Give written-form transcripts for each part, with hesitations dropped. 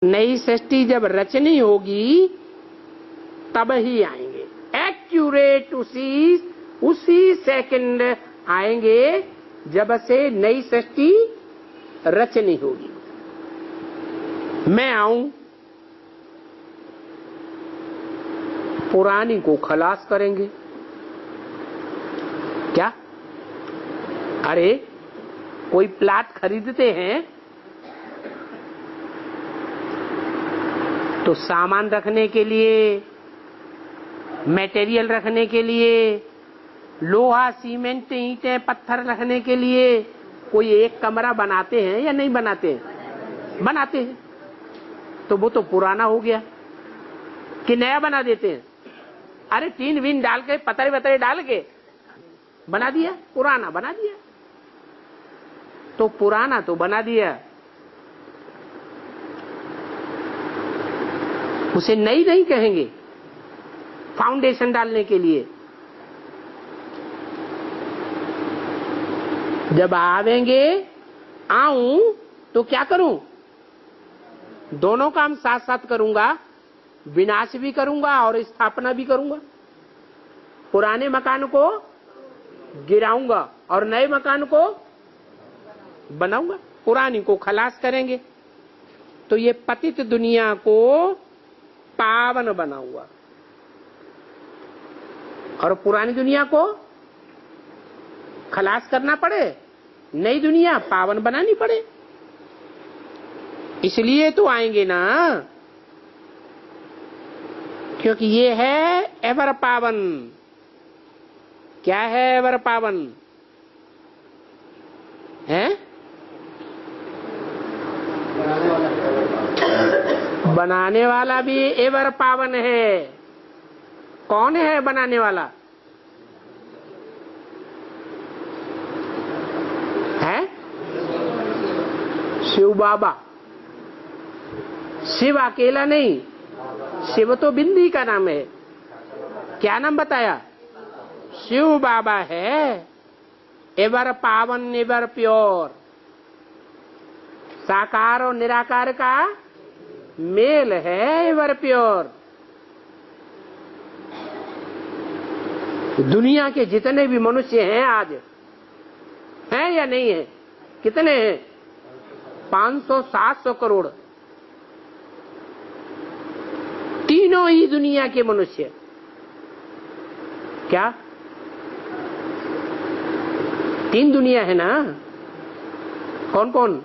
नई सृष्टि जब रचनी होगी तब ही आएंगे। एक्यूरेट उसी सेकंड आएंगे जब से नई सृष्टि रचनी होगी। मैं आऊं, पुरानी को खलास करेंगे। क्या? अरे कोई प्लाट खरीदते हैं तो सामान रखने के लिए, मटेरियल रखने के लिए, लोहा, सीमेंट, ईंटें, पत्थर रखने के लिए कोई एक कमरा बनाते हैं या नहीं बनाते हैं? बनाते हैं। तो वो तो पुराना हो गया कि नया बना देते हैं? अरे टीन विन डाल के, पतरे वतरे डाल के बना दिया, पुराना बना दिया। तो पुराना तो बना दिया, उसे नई नहीं कहेंगे फाउंडेशन डालने के लिए। जब आवेंगे, आऊं तो क्या करूं? दोनों काम साथ साथ करूंगा, विनाश भी करूंगा और स्थापना भी करूंगा। पुराने मकान को गिराऊंगा और नए मकान को बनाऊंगा। पुरानी को खलास करेंगे तो ये पतित दुनिया को पावन बनाऊंगा और पुरानी दुनिया को खलास करना पड़े, नई दुनिया पावन बनानी पड़े। इसलिए तो आएंगे ना, क्योंकि ये है एवर पावन। क्या है एवर पावन? है बनाने वाला भी एवर पावन है। कौन है बनाने वाला? है शिव बाबा। शिव अकेला नहीं, शिव तो बिंदी का नाम है। क्या नाम बताया? शिव बाबा है एवर पावन, एवर प्योर। साकार और निराकार का मेल है एवर प्योर। दुनिया के जितने भी मनुष्य हैं आज, हैं या नहीं है? कितने हैं? 500-700 करोड़। तीनों ही दुनिया के मनुष्य। क्या? 3 दुनिया है ना? कौन कौन?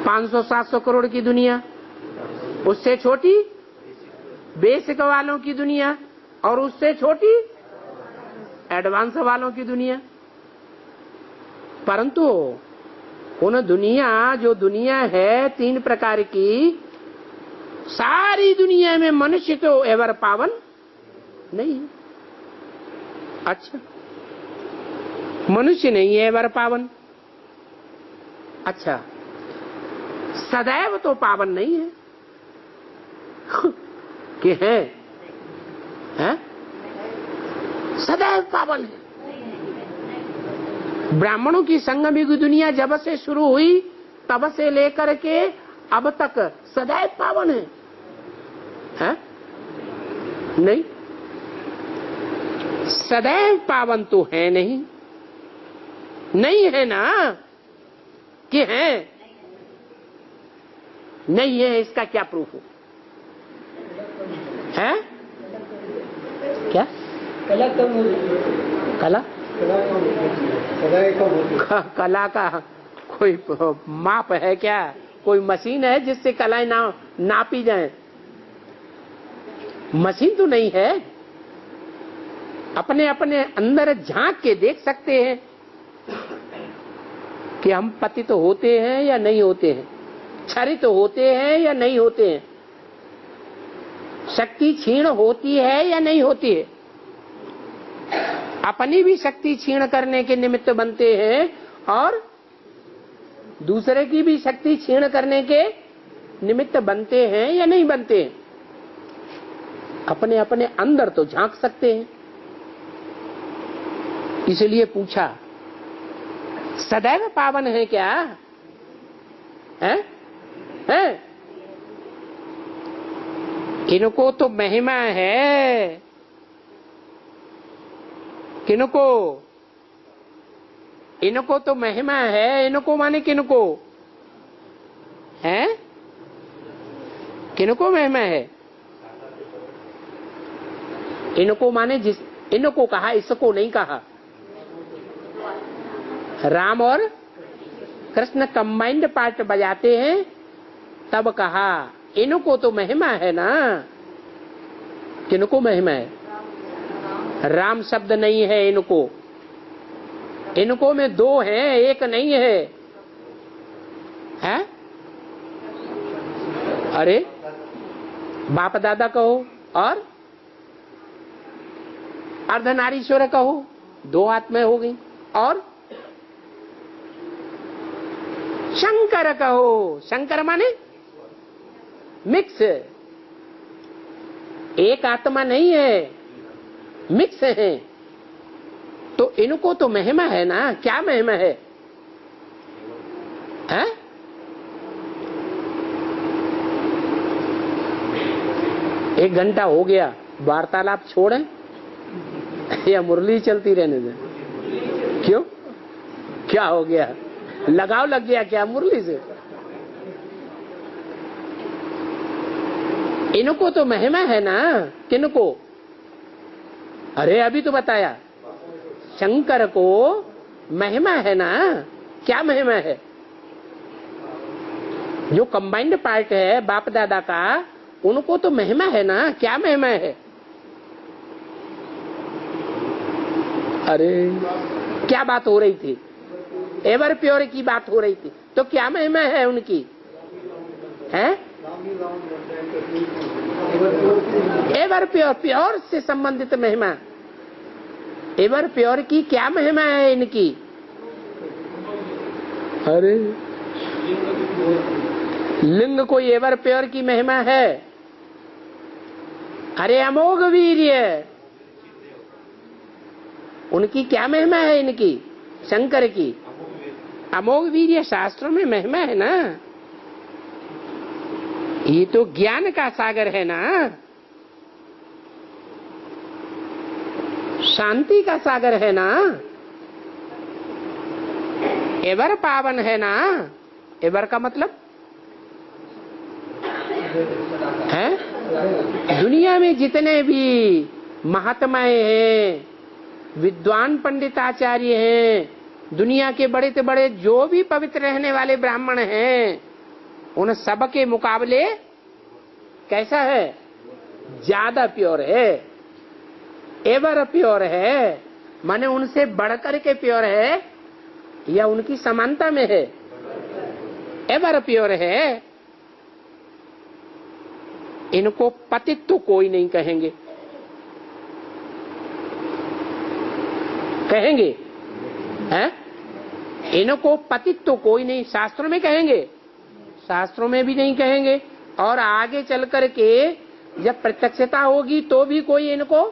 500-700 करोड़ की दुनिया, उससे छोटी बेसिक वालों की दुनिया, और उससे छोटी एडवांस वालों की दुनिया। परंतु उन दुनिया, जो दुनिया है 3 प्रकार की, सारी दुनिया में मनुष्य तो एवर पावन नहीं है। अच्छा, मनुष्य नहीं है एवर पावन। अच्छा, सदैव तो पावन नहीं है कि है? हैं? सदैव पावन है। ब्राह्मणों की संगम की दुनिया जब से शुरू हुई तब से लेकर के अब तक सदैव पावन है। हैं? नहीं, सदैव पावन तो है नहीं। नहीं है ना कि है? नहीं है, इसका क्या प्रूफ है? क्या? कला कम हो गई। कला कला का कोई माप है क्या? कोई मशीन है जिससे कलाएं नापी जाए? मशीन तो नहीं है। अपने अपने अंदर झांक के देख सकते हैं कि हम पतित तो होते हैं या नहीं होते हैं, क्षरित तो होते हैं या नहीं होते हैं, शक्ति क्षीण होती है या नहीं होती है। अपनी भी शक्ति क्षीण करने के निमित्त बनते हैं और दूसरे की भी शक्ति क्षीण करने के निमित्त बनते हैं या नहीं बनते हैं। अपने अपने अंदर तो झांक सकते हैं। इसलिए पूछा, सदैव पावन है क्या? है? है? इनको तो महिमा है। किनको? इनको तो महिमा है। इनको माने किनको है? किनको महिमा है? इनको माने जिस इनको कहा, इसको नहीं कहा। राम और कृष्ण कंबाइंड पार्ट बजाते हैं तब कहा इनको तो महिमा है ना। किनको महिमा है? राम शब्द नहीं है इनको। इनको में दो हैं, एक नहीं है। हैं? अरे बाप दादा कहो और अर्धनारीश्वर कहो, दो आत्माएं हो गई। और शंकर कहो, शंकर माने मिक्स, एक आत्मा नहीं है, मिक्स है। तो इनको तो महिमा है ना। क्या महिमा है? हैं? एक घंटा हो गया, वार्तालाप छोड़ें या मुरली चलती रहने दें? क्यों, क्या हो गया? लगाव लग गया क्या मुरली से? इनको तो महिमा है ना। किनको? अरे अभी तो बताया, शंकर को महिमा है ना। क्या महिमा है? जो कंबाइंड पार्ट है बाप दादा का, उनको तो महिमा है ना। क्या महिमा है? अरे क्या बात हो रही थी? एवर प्योर की बात हो रही थी। तो क्या महिमा है उनकी? है एवर प्योर, प्योर से संबंधित महिमा। एवर प्योर की क्या महिमा है इनकी? अरे लिंग कोई एवर प्योर की महिमा है? अरे अमोघ वीर्य, उनकी क्या महिमा है? इनकी शंकर की अमोघ वीर्य शास्त्रों में महिमा है ना। ये तो ज्ञान का सागर है ना, शांति का सागर है ना, एवर पावन है ना। एवर का मतलब है दुनिया में जितने भी महात्माएं हैं, विद्वान पंडिताचार्य हैं, दुनिया के बड़े से बड़े जो भी पवित्र रहने वाले ब्राह्मण हैं, उन सब के मुकाबले कैसा है? ज्यादा प्योर है, एवर प्योर है। माने उनसे बढ़कर के प्योर है या उनकी समानता में है? एवर प्योर है। इनको पतित तो कोई नहीं कहेंगे। कहेंगे हैं? इनको पतित तो कोई नहीं, शास्त्रों में कहेंगे? शास्त्रों में भी नहीं कहेंगे। और आगे चल कर के जब प्रत्यक्षता होगी तो भी कोई इनको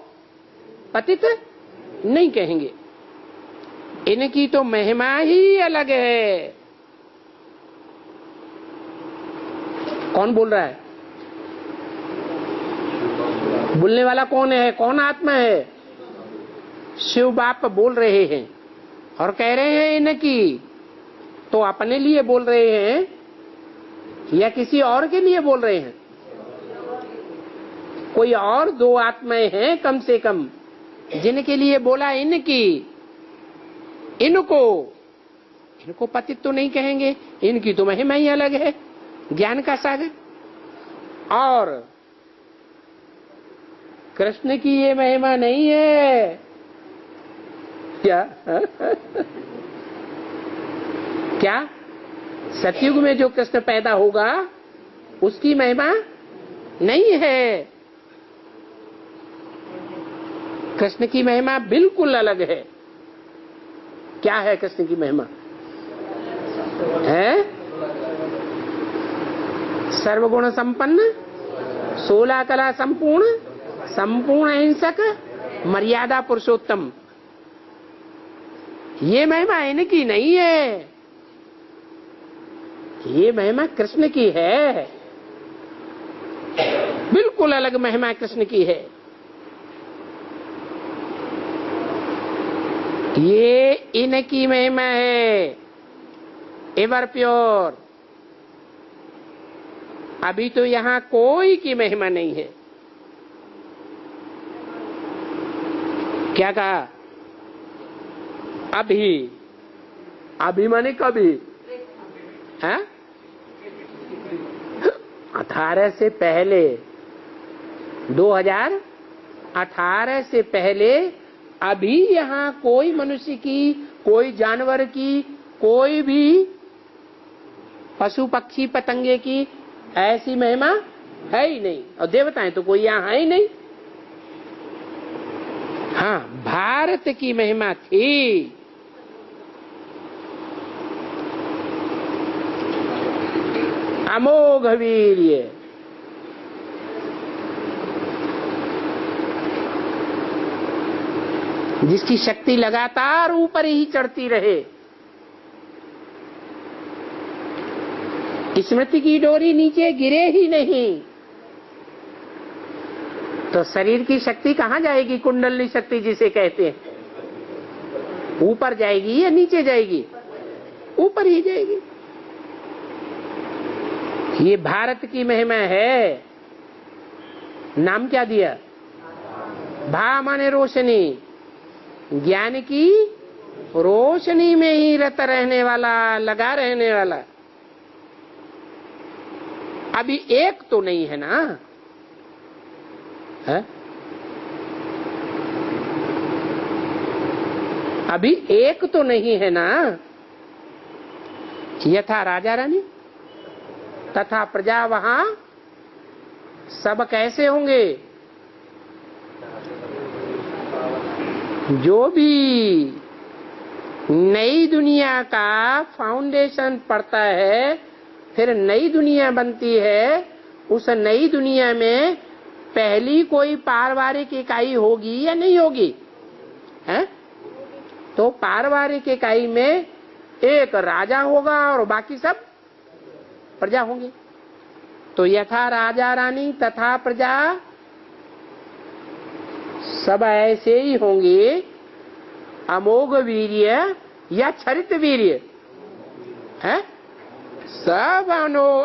पतित नहीं कहेंगे। इनकी तो महिमा ही अलग है। कौन बोल रहा है? बोलने वाला कौन है? कौन आत्मा है? शिव बाप बोल रहे हैं और कह रहे हैं इनकी। तो अपने लिए बोल रहे हैं या किसी और के लिए बोल रहे हैं? कोई और दो आत्माएं हैं कम से कम जिनके लिए बोला इनकी। इनको पतित तो नहीं कहेंगे। इनकी तो महिमा ही अलग है, ज्ञान का सागर। और कृष्ण की ये महिमा नहीं है क्या? क्या सतयुग में जो कृष्ण पैदा होगा उसकी महिमा नहीं है? कृष्ण की महिमा बिल्कुल अलग है। क्या है कृष्ण की महिमा? है सर्वगुण संपन्न, 16 कला संपूर्ण, संपूर्ण अहिंसक, मर्यादा पुरुषोत्तम। ये महिमा इनकी नहीं है। ये महिमा कृष्ण की है, बिल्कुल अलग महिमा कृष्ण की है। ये इनकी महिमा है, एवर प्योर। अभी तो यहां कोई की महिमा नहीं है। क्या कहा? अभी, अभी माने कभी है? 18 से पहले, 2018 से पहले अभी यहाँ कोई मनुष्य की, कोई जानवर की, कोई भी पशु पक्षी पतंगे की ऐसी महिमा है ही नहीं। और देवताएं तो कोई यहाँ है ही नहीं। हाँ, भारत की महिमा थी। अमोघ वीर्य, जिसकी शक्ति लगातार ऊपर ही चढ़ती रहे। स्मृति की डोरी नीचे गिरे ही नहीं तो शरीर की शक्ति कहाँ जाएगी? कुंडलनी शक्ति जिसे कहते हैं, ऊपर जाएगी या नीचे जाएगी? ऊपर ही जाएगी। ये भारत की महिमा है। नाम क्या दिया? भा माने रोशनी, ज्ञान की रोशनी में ही रत रहने वाला, लगा रहने वाला। अभी एक तो नहीं है ना, है? अभी एक तो नहीं है ना। यथा राजा रानी तथा प्रजा, वहां सब कैसे होंगे? जो भी नई दुनिया का फाउंडेशन पड़ता है, फिर नई दुनिया बनती है। उस नई दुनिया में पहली कोई पारिवारिक इकाई होगी या नहीं होगी? है? तो पारिवारिक इकाई में एक राजा होगा और बाकी सब प्रजा होंगे। तो यथा राजा रानी तथा प्रजा, सब ऐसे ही होंगे। अमोघ वीर्य या छरित वीर्य है, सब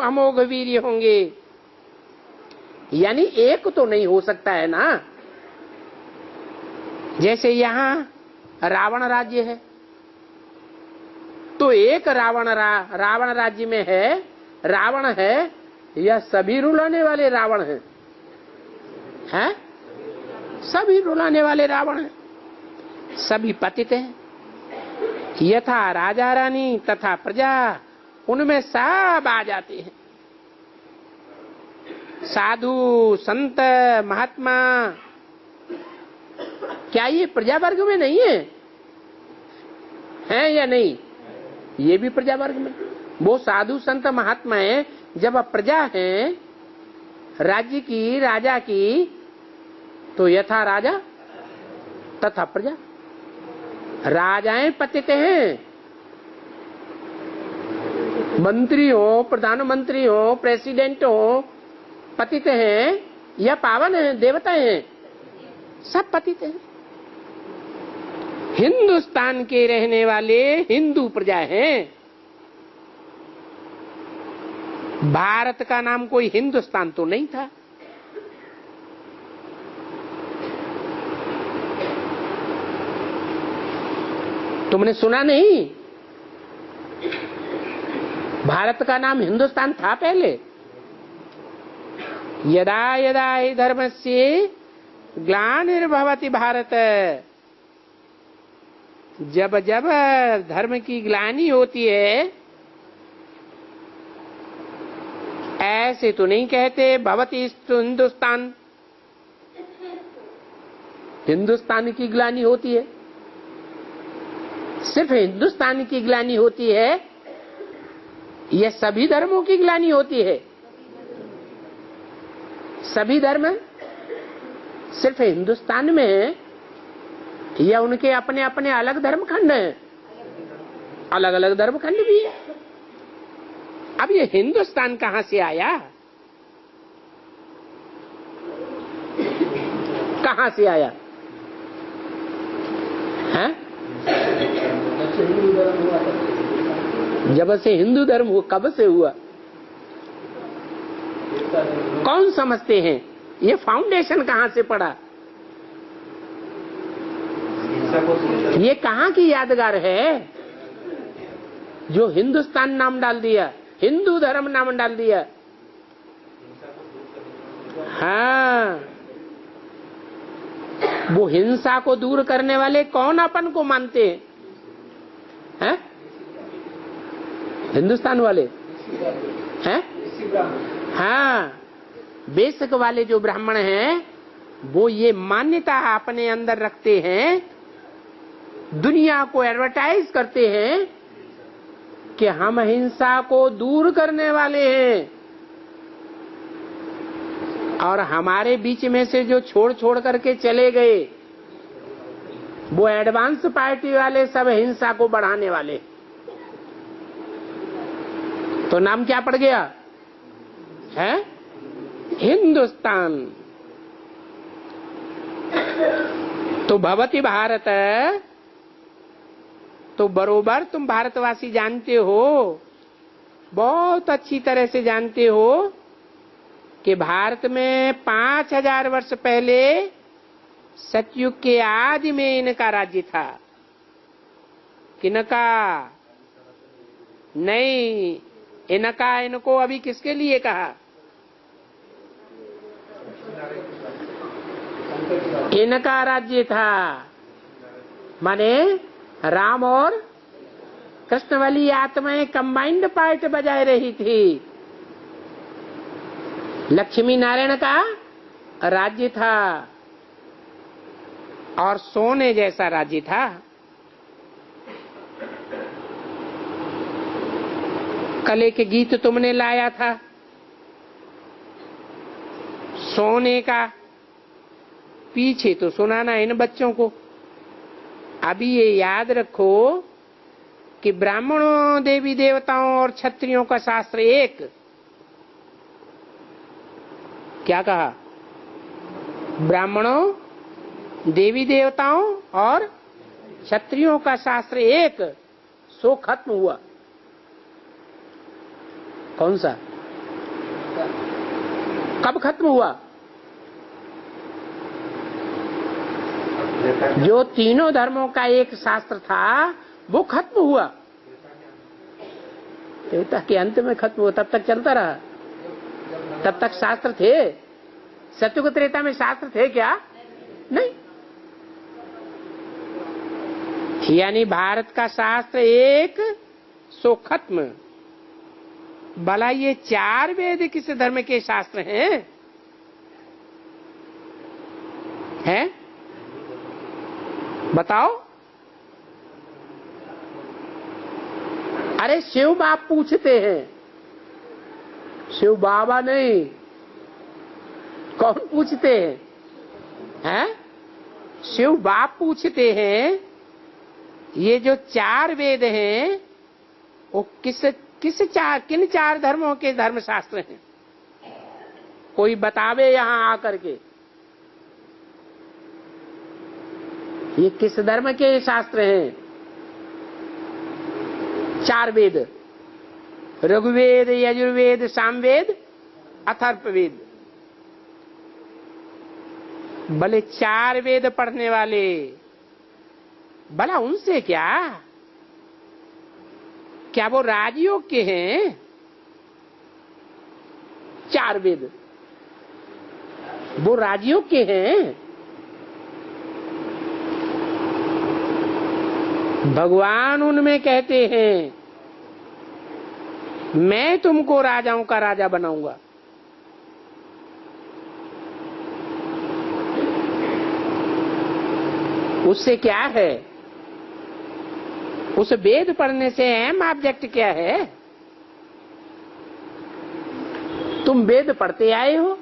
अमोघ वीर्य होंगे। यानी एक तो नहीं हो सकता है ना। जैसे यहाँ रावण राज्य है, तो एक रावण राज्य में है, रावण है या सभी रुलाने वाले रावण हैं? हैं? सभी रुलाने वाले रावण हैं, सभी पतित हैं। यथा राजा रानी तथा प्रजा, उनमें सब आ जाते हैं। साधु संत महात्मा, क्या ये प्रजा वर्ग में नहीं है या नहीं? ये भी प्रजा वर्ग में। वो साधु संत महात्मा है। जब प्रजा है राज्य की, राजा की, तो यथा राजा तथा प्रजा, राजाएं पतित हैं। मंत्री हो, प्रधानमंत्री हो, प्रेसिडेंट हो, पतित हैं या पावन हैं? देवता हैं, सब पतित हैं। हिंदुस्तान के रहने वाले हिंदू प्रजा हैं। भारत का नाम कोई हिंदुस्तान तो नहीं था। तुमने सुना नहीं? भारत का नाम हिंदुस्तान था पहले। यदा यदा हि धर्मस्य ग्लानिर्भवति भारत, जब जब धर्म की ग्लानि होती है, ऐसे तो नहीं कहते भवति हिंदुस्तान, हिंदुस्तान की ग्लानि होती है। सिर्फ हिंदुस्तान की ग्लानि होती है या सभी धर्मों की ग्लानि होती है? सभी धर्म सिर्फ हिंदुस्तान में है या उनके अपने अपने अलग धर्मखंड हैं? अलग अलग धर्मखंड भी है। अब ये हिंदुस्तान कहां से आया? कहां से आया है? जब से हिंदू धर्म हुआ, कब से हुआ? कौन समझते हैं? ये फाउंडेशन कहां से पड़ा? ये कहां की यादगार है जो हिंदुस्तान नाम डाल दिया, हिंदू धर्म नाम डाल दिया? हाँ, वो हिंसा को दूर करने वाले कौन अपन को मानते हैं? हिंदुस्तान वाले हैं? हाँ, बेशक वाले जो ब्राह्मण हैं वो ये मान्यता अपने अंदर रखते हैं, दुनिया को एडवर्टाइज करते हैं कि हम हिंसा को दूर करने वाले हैं, और हमारे बीच में से जो छोड़ छोड़ करके चले गए वो एडवांस पार्टी वाले सब हिंसा को बढ़ाने वाले। तो नाम क्या पड़ गया है? हिंदुस्तान। तो भवती भारत, तो बरोबर तुम भारतवासी जानते हो, बहुत अच्छी तरह से जानते हो कि भारत में 5000 वर्ष पहले सतयुग के आदि में इनका राज्य था। किनका? नहीं, इनका, इनको अभी किसके लिए कहा? इनका राज्य था, माने राम और कृष्ण वाली आत्माएं कंबाइंड पार्ट बजाय रही थी। लक्ष्मी नारायण का राज्य था और सोने जैसा राज्य था। कल एक गीत तुमने लाया था सोने का, पीछे तो सुनाना इन बच्चों को। अभी ये याद रखो कि ब्राह्मणों, देवी देवताओं और क्षत्रियों का शास्त्र एक। क्या कहा? ब्राह्मणों, देवी देवताओं और क्षत्रियों का शास्त्र एक। सो खत्म हुआ। कौन सा? कब खत्म हुआ? जो तीनों धर्मों का एक शास्त्र था वो खत्म हुआ। त्रेता के अंत में खत्म हुआ, तब तक चलता रहा। तब तक शास्त्र थे? सतयुग त्रेता में शास्त्र थे क्या? नहीं। यानी भारत का शास्त्र एक, सो खत्म। भला ये 4 वेद किस धर्म के शास्त्र हैं? हैं? बताओ। अरे शिव बाप पूछते हैं, शिव बाबा नहीं। कौन पूछते हैं? हैं? शिव बाप पूछते हैं ये जो 4 वेद हैं वो किन 4 धर्मों के धर्म शास्त्र हैं? कोई बतावे यहां आकर के। ये किस धर्म के शास्त्र हैं? 4 वेद, ऋग्वेद, यजुर्वेद, सामवेद, अथर्ववेद। भले 4 वेद पढ़ने वाले, भला उनसे क्या वो राजयोग के हैं? 4 वेद वो राजयोग के हैं? भगवान उनमें कहते हैं मैं तुमको राजाओं का राजा बनाऊंगा। उससे क्या है? उस वेद पढ़ने से अहम ऑब्जेक्ट क्या है? तुम वेद पढ़ते आए हो,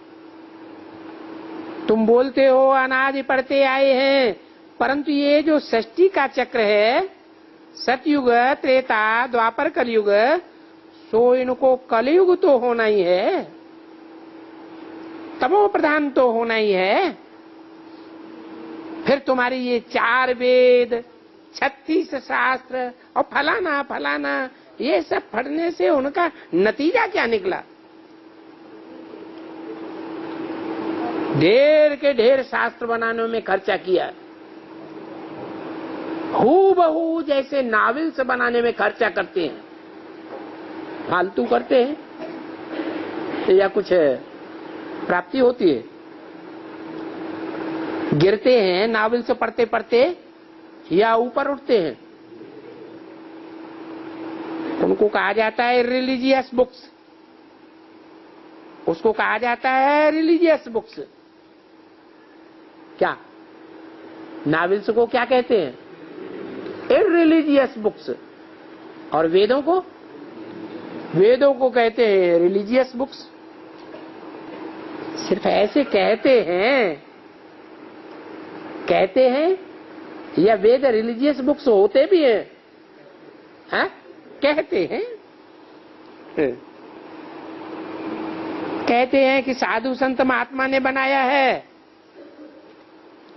तुम बोलते हो अनादि पढ़ते आए हैं, परंतु ये जो सृष्टि का चक्र है, सतयुग, त्रेता, द्वापर, कलयुग, सो इनको कलयुग तो होना ही है, तमो प्रधान तो होना ही है। फिर तुम्हारी ये 4 वेद, 36 शास्त्र और फलाना फलाना, ये सब पढ़ने से उनका नतीजा क्या निकला? ढेर के ढेर शास्त्र बनाने में खर्चा किया, हूबहू जैसे नावल्स बनाने में खर्चा करते हैं, फालतू करते हैं या कुछ प्राप्ति होती है? गिरते हैं नावल्स पढ़ते पढ़ते या ऊपर उठते हैं? उनको कहा जाता है रिलीजियस बुक्स, उसको कहा जाता है रिलीजियस बुक्स। क्या नावल्स को क्या कहते हैं? इररिलीजियस बुक्स। और वेदों को कहते हैं रिलीजियस बुक्स। सिर्फ ऐसे कहते हैं या वेद रिलीजियस बुक्स होते भी हैं? हाँ? कहते हैं कि साधु संत महात्मा ने बनाया है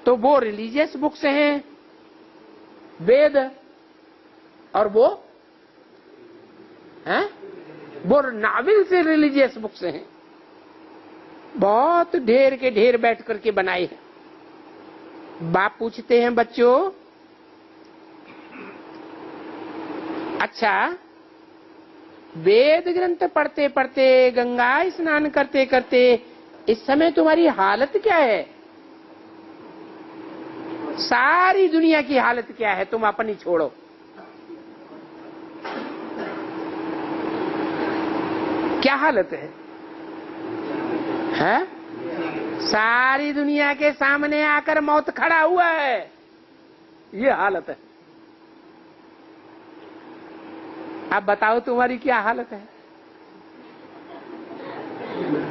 तो वो रिलीजियस बुक्स हैं वेद, और वो नावल से रिलीजियस बुक्स हैं। बहुत ढेर के ढेर बैठ करके बनाए हैं। बाप पूछते हैं बच्चों, अच्छा वेद ग्रंथ पढ़ते पढ़ते, गंगा स्नान करते करते इस समय तुम्हारी हालत क्या है? सारी दुनिया की हालत क्या है? तुम अपनी छोड़ो। क्या हालत है? हैं? सारी दुनिया के सामने आकर मौत खड़ा हुआ है, ये हालत है। अब बताओ तुम्हारी क्या हालत है?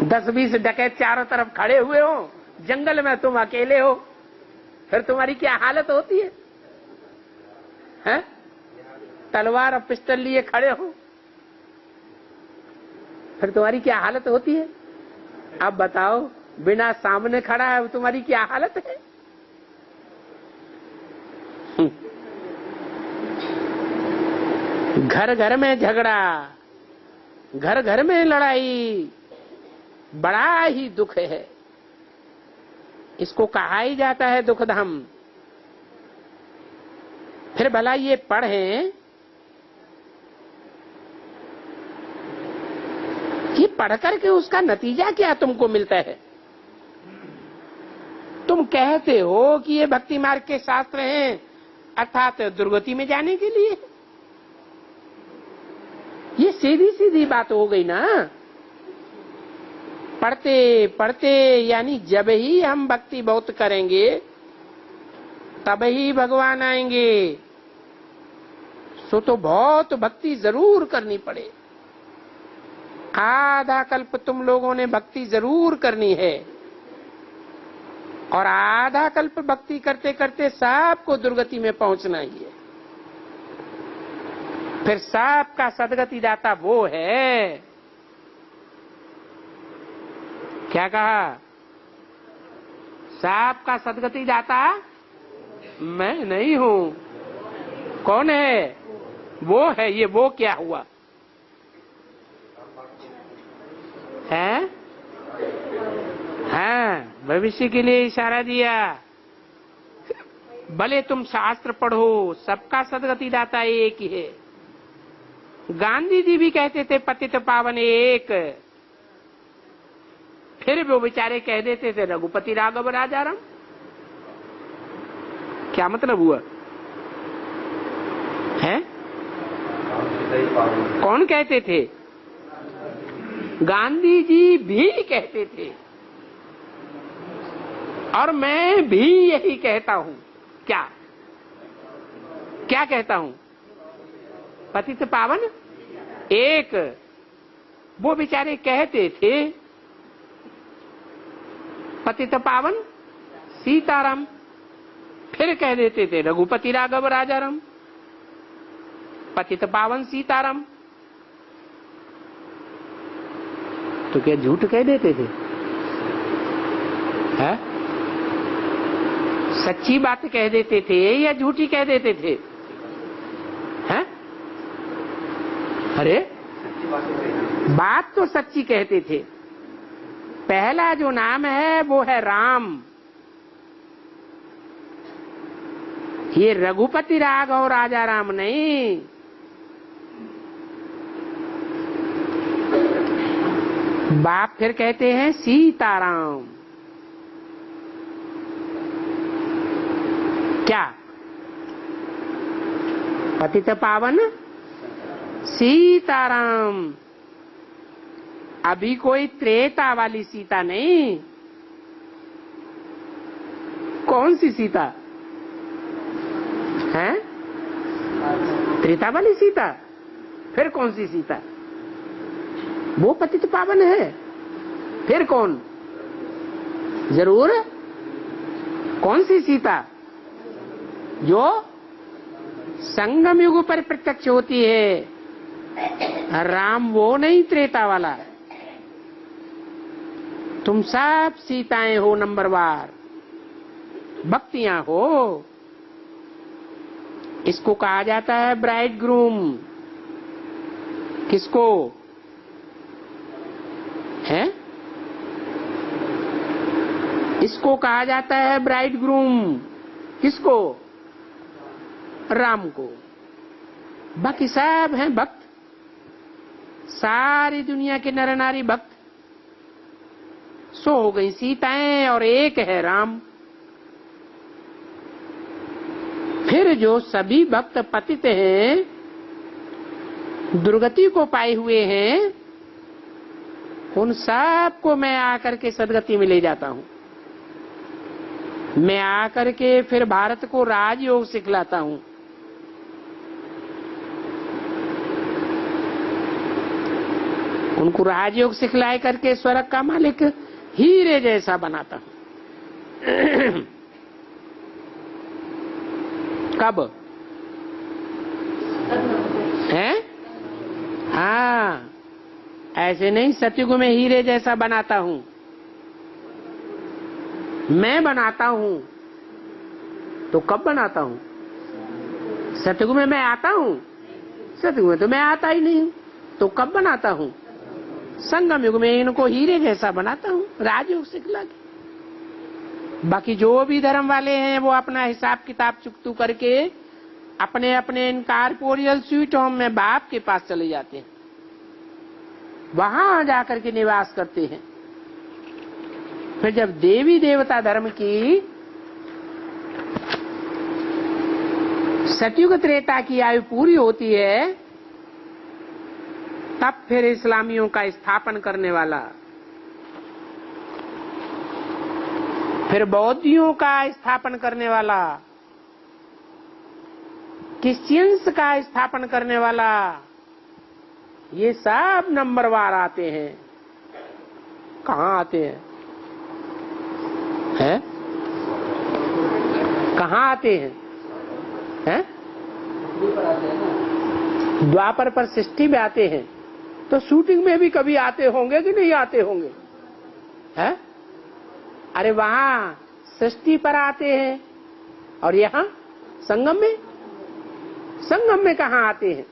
10-20 डकैत चारों तरफ खड़े हुए हो, जंगल में तुम अकेले हो, फिर तुम्हारी क्या हालत होती है? हैं? तलवार और पिस्टल लिए खड़े हो, फिर तुम्हारी क्या हालत होती है? अब बताओ, बिना सामने खड़ा है तुम्हारी क्या हालत है? घर घर में झगड़ा, घर घर में लड़ाई, बड़ा ही दुख है। इसको कहा ही जाता है दुख धाम। फिर भला ये पढ़ें, ये पढ़ करके उसका नतीजा क्या तुमको मिलता है? तुम कहते हो कि ये भक्ति मार्ग के शास्त्र हैं, अर्थात दुर्गति में जाने के लिए। ये सीधी सीधी बात हो गई ना। पढ़ते पढ़ते, यानी जब ही हम भक्ति बहुत करेंगे तब ही भगवान आएंगे। सो तो बहुत भक्ति जरूर करनी पड़े। आधा कल्प तुम लोगों ने भक्ति जरूर करनी है, और आधा कल्प भक्ति करते करते सबको दुर्गति में पहुंचना ही है। फिर सबका सदगति दाता वो है। क्या कहा? सबका सदगति दाता मैं नहीं हूं। कौन है? वो है। ये वो क्या हुआ है? हाँ, भविष्य के लिए इशारा दिया। भले तुम शास्त्र पढ़ो, सबका सदगति दाता एक ही है। गांधी जी भी कहते थे पतित पावन एक, फिर वो बेचारे कह देते थे रघुपति राघव राजाराम। क्या मतलब हुआ है? कौन कहते थे? गांधी जी भी कहते थे, और मैं भी यही कहता हूं। क्या क्या कहता हूं? पतित पावन एक। वो बेचारे कहते थे पतित पावन सीताराम, फिर कह देते थे रघुपति राघव राजाराम। पतित पावन सीताराम, तो क्या झूठ कह देते थे? है? सच्ची बात कह देते थे या झूठी कह देते थे? हैं? अरे बात तो सच्ची कहते थे। पहला जो नाम है वो है राम। ये रघुपति राघव राजा राम नहीं। बाप फिर कहते हैं सीताराम। क्या? पतित पावन सीताराम। अभी कोई त्रेता वाली सीता नहीं। कौन सी सीता है? त्रेता वाली सीता। फिर कौन सी सीता? वो पतित पावन है। फिर कौन? जरूर कौन सी सीता? जो संगम युग पर प्रत्यक्ष होती है। राम वो नहीं, त्रेता वाला। तुम सब सीताएं हो नंबरवार, भक्तियां हो। इसको कहा जाता है ब्राइड ग्रूम। किसको है? इसको कहा जाता है ब्राइड ग्रूम। किसको? राम को। बाकी सब हैं भक्त। सारी दुनिया के नर नारी भक्त। सो हो गई सीताएं और एक है राम। फिर जो सभी भक्त पतित हैं, दुर्गति को पाए हुए हैं, उन सब को मैं आकर के सदगति में ले जाता हूं। मैं आकर के फिर भारत को राजयोग सिखलाता हूं। उनको राजयोग सिखलाए करके स्वर्ग का मालिक हीरे जैसा बनाता हूं। कब? हैं? हाँ, ऐसे नहीं सतयुग में हीरे जैसा बनाता हूं। मैं बनाता हूं तो कब बनाता हूं? सतयुग में मैं आता हूं? सतयुग में तो मैं आता ही नहीं हूं। तो कब बनाता हूं? संगम युग में इनको हीरे जैसा बनाता हूं, राजयोग सिखला के। बाकी जो भी धर्म वाले हैं वो अपना हिसाब किताब चुकतू करके अपने अपने इन कारपोरियल स्वीट होम में बाप के पास चले जाते हैं। वहां जाकर के निवास करते हैं। फिर जब देवी देवता धर्म की सतयुग त्रेता की आयु पूरी होती है, तब फिर इस्लामियों का स्थापन करने वाला, फिर बौद्धियों का स्थापन करने वाला, क्रिश्चियंस का स्थापन करने वाला, ये सब नंबरवार आते हैं। कहाँ आते हैं? हैं? कहाँ आते हैं? हैं? द्वापर पर सृष्टि में आते हैं। तो शूटिंग में भी कभी आते होंगे कि नहीं आते होंगे? हैं? अरे वहां सृष्टि पर आते हैं और यहाँ संगम में? संगम में कहाँ आते हैं?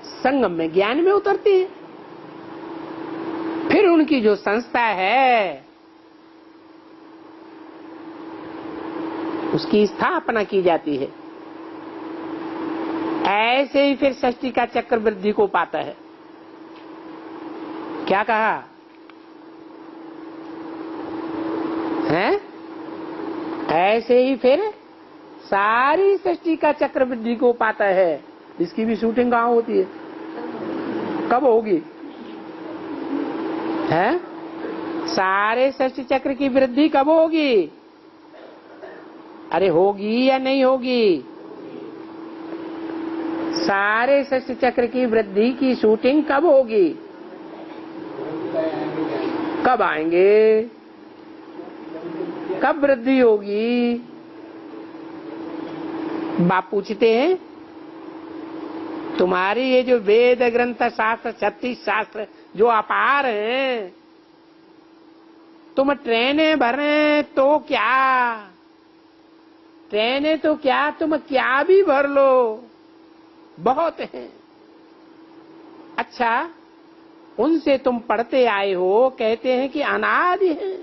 संगम में ज्ञान में उतरते हैं। फिर उनकी जो संस्था है उसकी स्थापना की जाती है। ऐसे ही फिर सृष्टि का चक्र वृद्धि को पाता है। क्या कहा है? ऐसे ही फिर सारी सृष्टि का चक्र वृद्धि को पाता है। इसकी भी शूटिंग कहाँ होती है? कब होगी? है? सारे सृष्टि चक्र की वृद्धि कब होगी? अरे होगी या नहीं होगी? सारे सृष्टि चक्र की वृद्धि की शूटिंग कब होगी? कब आएंगे? कब वृद्धि होगी? बाप पूछते हैं तुम्हारी ये जो वेद ग्रंथ शास्त्र 36 शास्त्र जो अपार हैं। तुम ट्रेनें भरें तो क्या, ट्रेनें तो क्या, तुम क्या भी भर लो, बहुत हैं। अच्छा, उनसे तुम पढ़ते आए हो, कहते हैं कि अनादि हैं,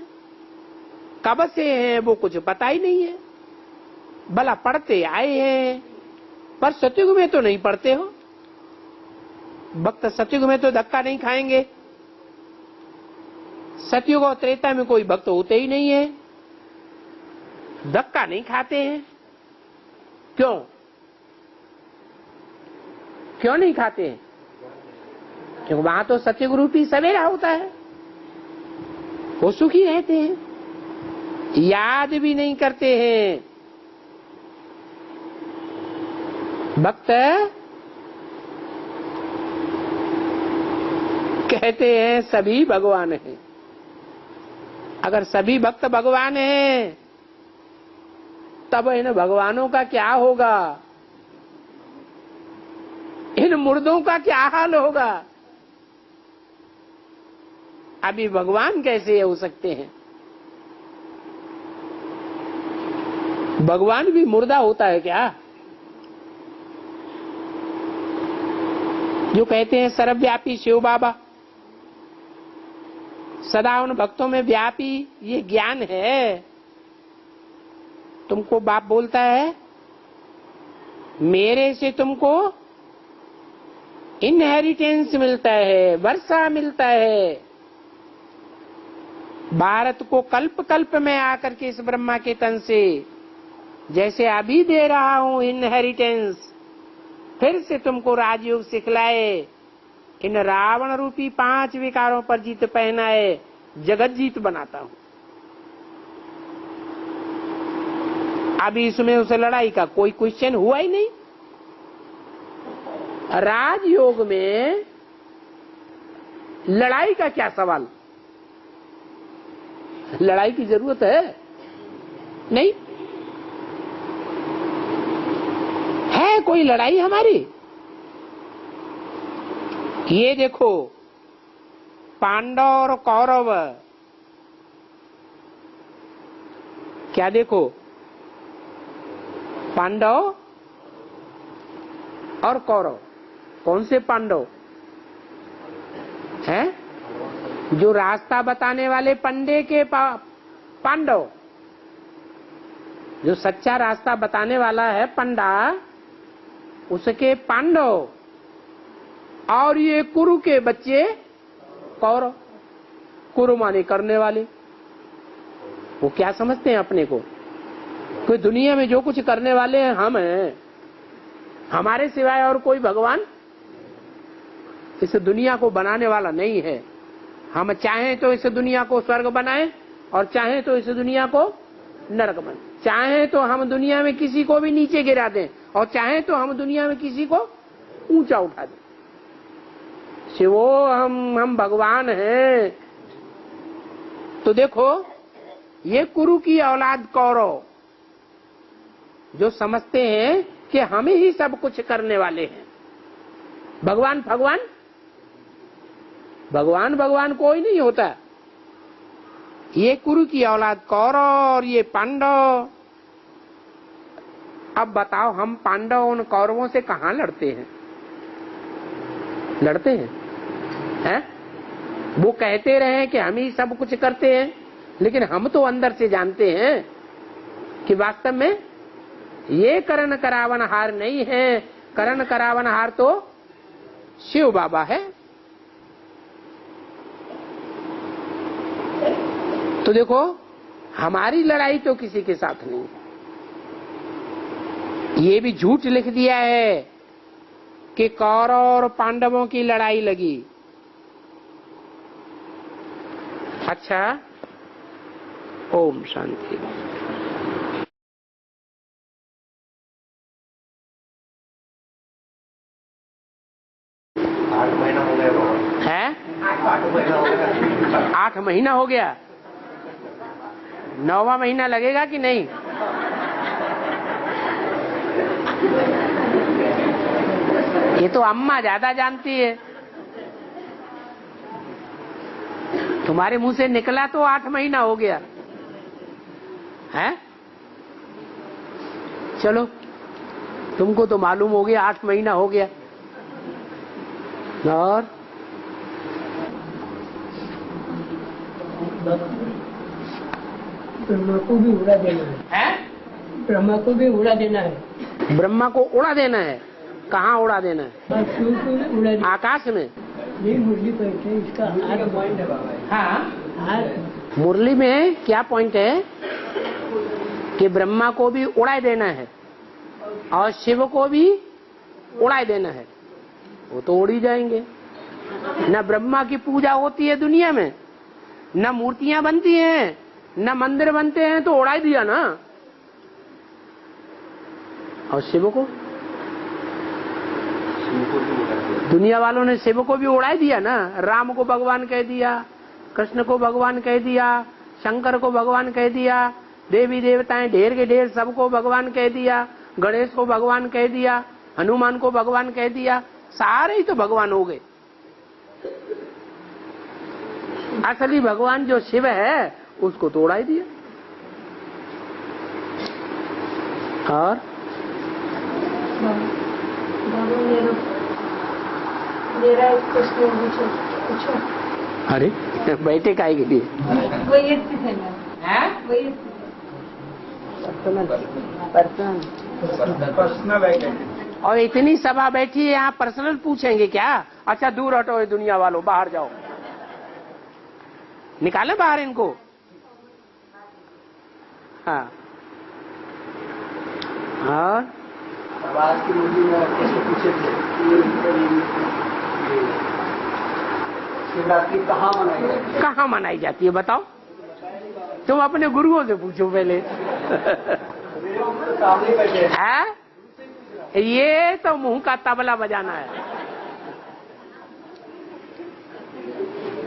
कब से हैं वो कुछ पता ही नहीं है। भला पढ़ते आए हैं, पर सतयुग में तो नहीं पढ़ते हो। भक्त सतयुग में तो धक्का नहीं खाएंगे। सतयुग और त्रेता में कोई भक्त होते ही नहीं है, धक्का नहीं खाते हैं। क्यों क्यों नहीं खाते हैं? क्योंकि वहां तो सतयुग रूपी सवेरा होता है, वो सुखी रहते हैं, याद भी नहीं करते हैं। भक्त कहते हैं सभी भगवान हैं। अगर सभी भक्त भगवान हैं, तब इन भगवानों का क्या होगा, इन मुर्दों का क्या हाल होगा? अभी भगवान कैसे हो सकते हैं? भगवान भी मुर्दा होता है क्या? जो कहते हैं सर्वव्यापी शिव बाबा, सदा उन भक्तों में व्यापी, ये ज्ञान है। तुमको बाप बोलता है मेरे से तुमको इनहेरिटेंस मिलता है, वर्षा मिलता है। भारत को कल्प कल्प में आकर के इस ब्रह्मा के तन से जैसे अभी दे रहा हूं इनहेरिटेंस, फिर से तुमको राजयोग सिखलाए, इन रावण रूपी 5 विकारों पर जीत पहनाए, जगत जीत बनाता हूं। अभी इसमें उस लड़ाई का कोई क्वेश्चन हुआ ही नहीं। राजयोग में लड़ाई का क्या सवाल? लड़ाई की जरूरत है नहीं, है कोई लड़ाई हमारी? ये देखो, पांडव और कौरव, क्या देखो, पांडव और कौरव। कौन से पांडव हैं? जो रास्ता बताने वाले पंडे के पांडव, जो सच्चा रास्ता बताने वाला है पंडा, उसके पांडव, और ये कुरु के बच्चे कौरव। कुरु माने करने वाले। वो क्या समझते हैं अपने को? कोई दुनिया में जो कुछ करने वाले हैं हम हैं, हमारे सिवाय और कोई भगवान इस दुनिया को बनाने वाला नहीं है। हम चाहें तो इस दुनिया को स्वर्ग बनाएं और चाहें तो इस दुनिया को नरक बनाएं, चाहें तो हम दुनिया में किसी को भी नीचे गिरा दें और चाहें तो हम दुनिया में किसी को ऊंचा उठा दें। शिवो हम भगवान हैं। तो देखो, ये कुरु की औलाद कौरव जो समझते हैं कि हम ही सब कुछ करने वाले हैं, भगवान भगवान भगवान भगवान कोई नहीं होता। ये कुरु की औलाद कौरव और ये पांडव। अब बताओ, हम पांडव उन कौरवों से कहां लड़ते हैं? लड़ते हैं? हैं? वो कहते रहे कि हम ही सब कुछ करते हैं, लेकिन हम तो अंदर से जानते हैं कि वास्तव में ये करण करावन हार नहीं है। करण करावन हार तो शिव बाबा है। तो देखो, हमारी लड़ाई तो किसी के साथ नहीं है। ये भी झूठ लिख दिया है कि कौरव और पांडवों की लड़ाई लगी। अच्छा, ओम शांति। 8 महीना हो गया है? 8 महीना हो गया। 8 महीना हो गया। 9वां महीना लगेगा कि नहीं? ये तो अम्मा ज्यादा जानती है। तुम्हारे मुंह से निकला तो 8 महीना हो गया है। चलो तुमको तो मालूम हो गया 8 महीना हो गया। और ब्रह्मा को भी उड़ा देना है। ब्रह्मा को भी उड़ा देना है। ब्रह्मा को उड़ा देना है। कहाँ उड़ा देना है? और शिव को भी उड़ा देना आकाश में। ये मुरली पॉइंट है इसका। पॉइंट है बाबा। हाँ, हाथ मुरली में क्या पॉइंट है कि ब्रह्मा को भी उड़ा देना है और शिव को भी उड़ा देना है। वो तो उड़ ही जाएंगे। न ब्रह्मा की पूजा होती है दुनिया में, न मूर्तियां बनती हैं, न मंदिर बनते हैं, तो उड़ा दिया ना। और शिव को, दुनिया वालों ने शिव को भी उड़ा दिया ना। राम को भगवान कह दिया, कृष्ण को भगवान कह दिया, शंकर को भगवान कह दिया, देवी देवताएं ढेर के ढेर सबको भगवान कह दिया, गणेश को भगवान कह दिया, हनुमान को भगवान कह दिया। सारे ही तो भगवान हो गए। असली भगवान जो शिव है उसको तो उड़ा ही दिया। और मेरा एक प्रश्न पूछो। अरे बैठे काहे के लिए? वैयक्तिक है ना? पर्सनल और इतनी सभा बैठी है यहाँ, पर्सनल पूछेंगे क्या? अच्छा दूर हटो ये दुनिया वालों, बाहर जाओ, निकाले बाहर इनको। हाँ, और आज की मुरली में कैसे पूछे थे शिवरात्रि कहाँ मनाई जाती है? कहाँ मनाई जाती है बताओ? तुम अपने गुरुओं से पूछो पहले। सामने बैठे है? ये तो मुंह का तबला बजाना है।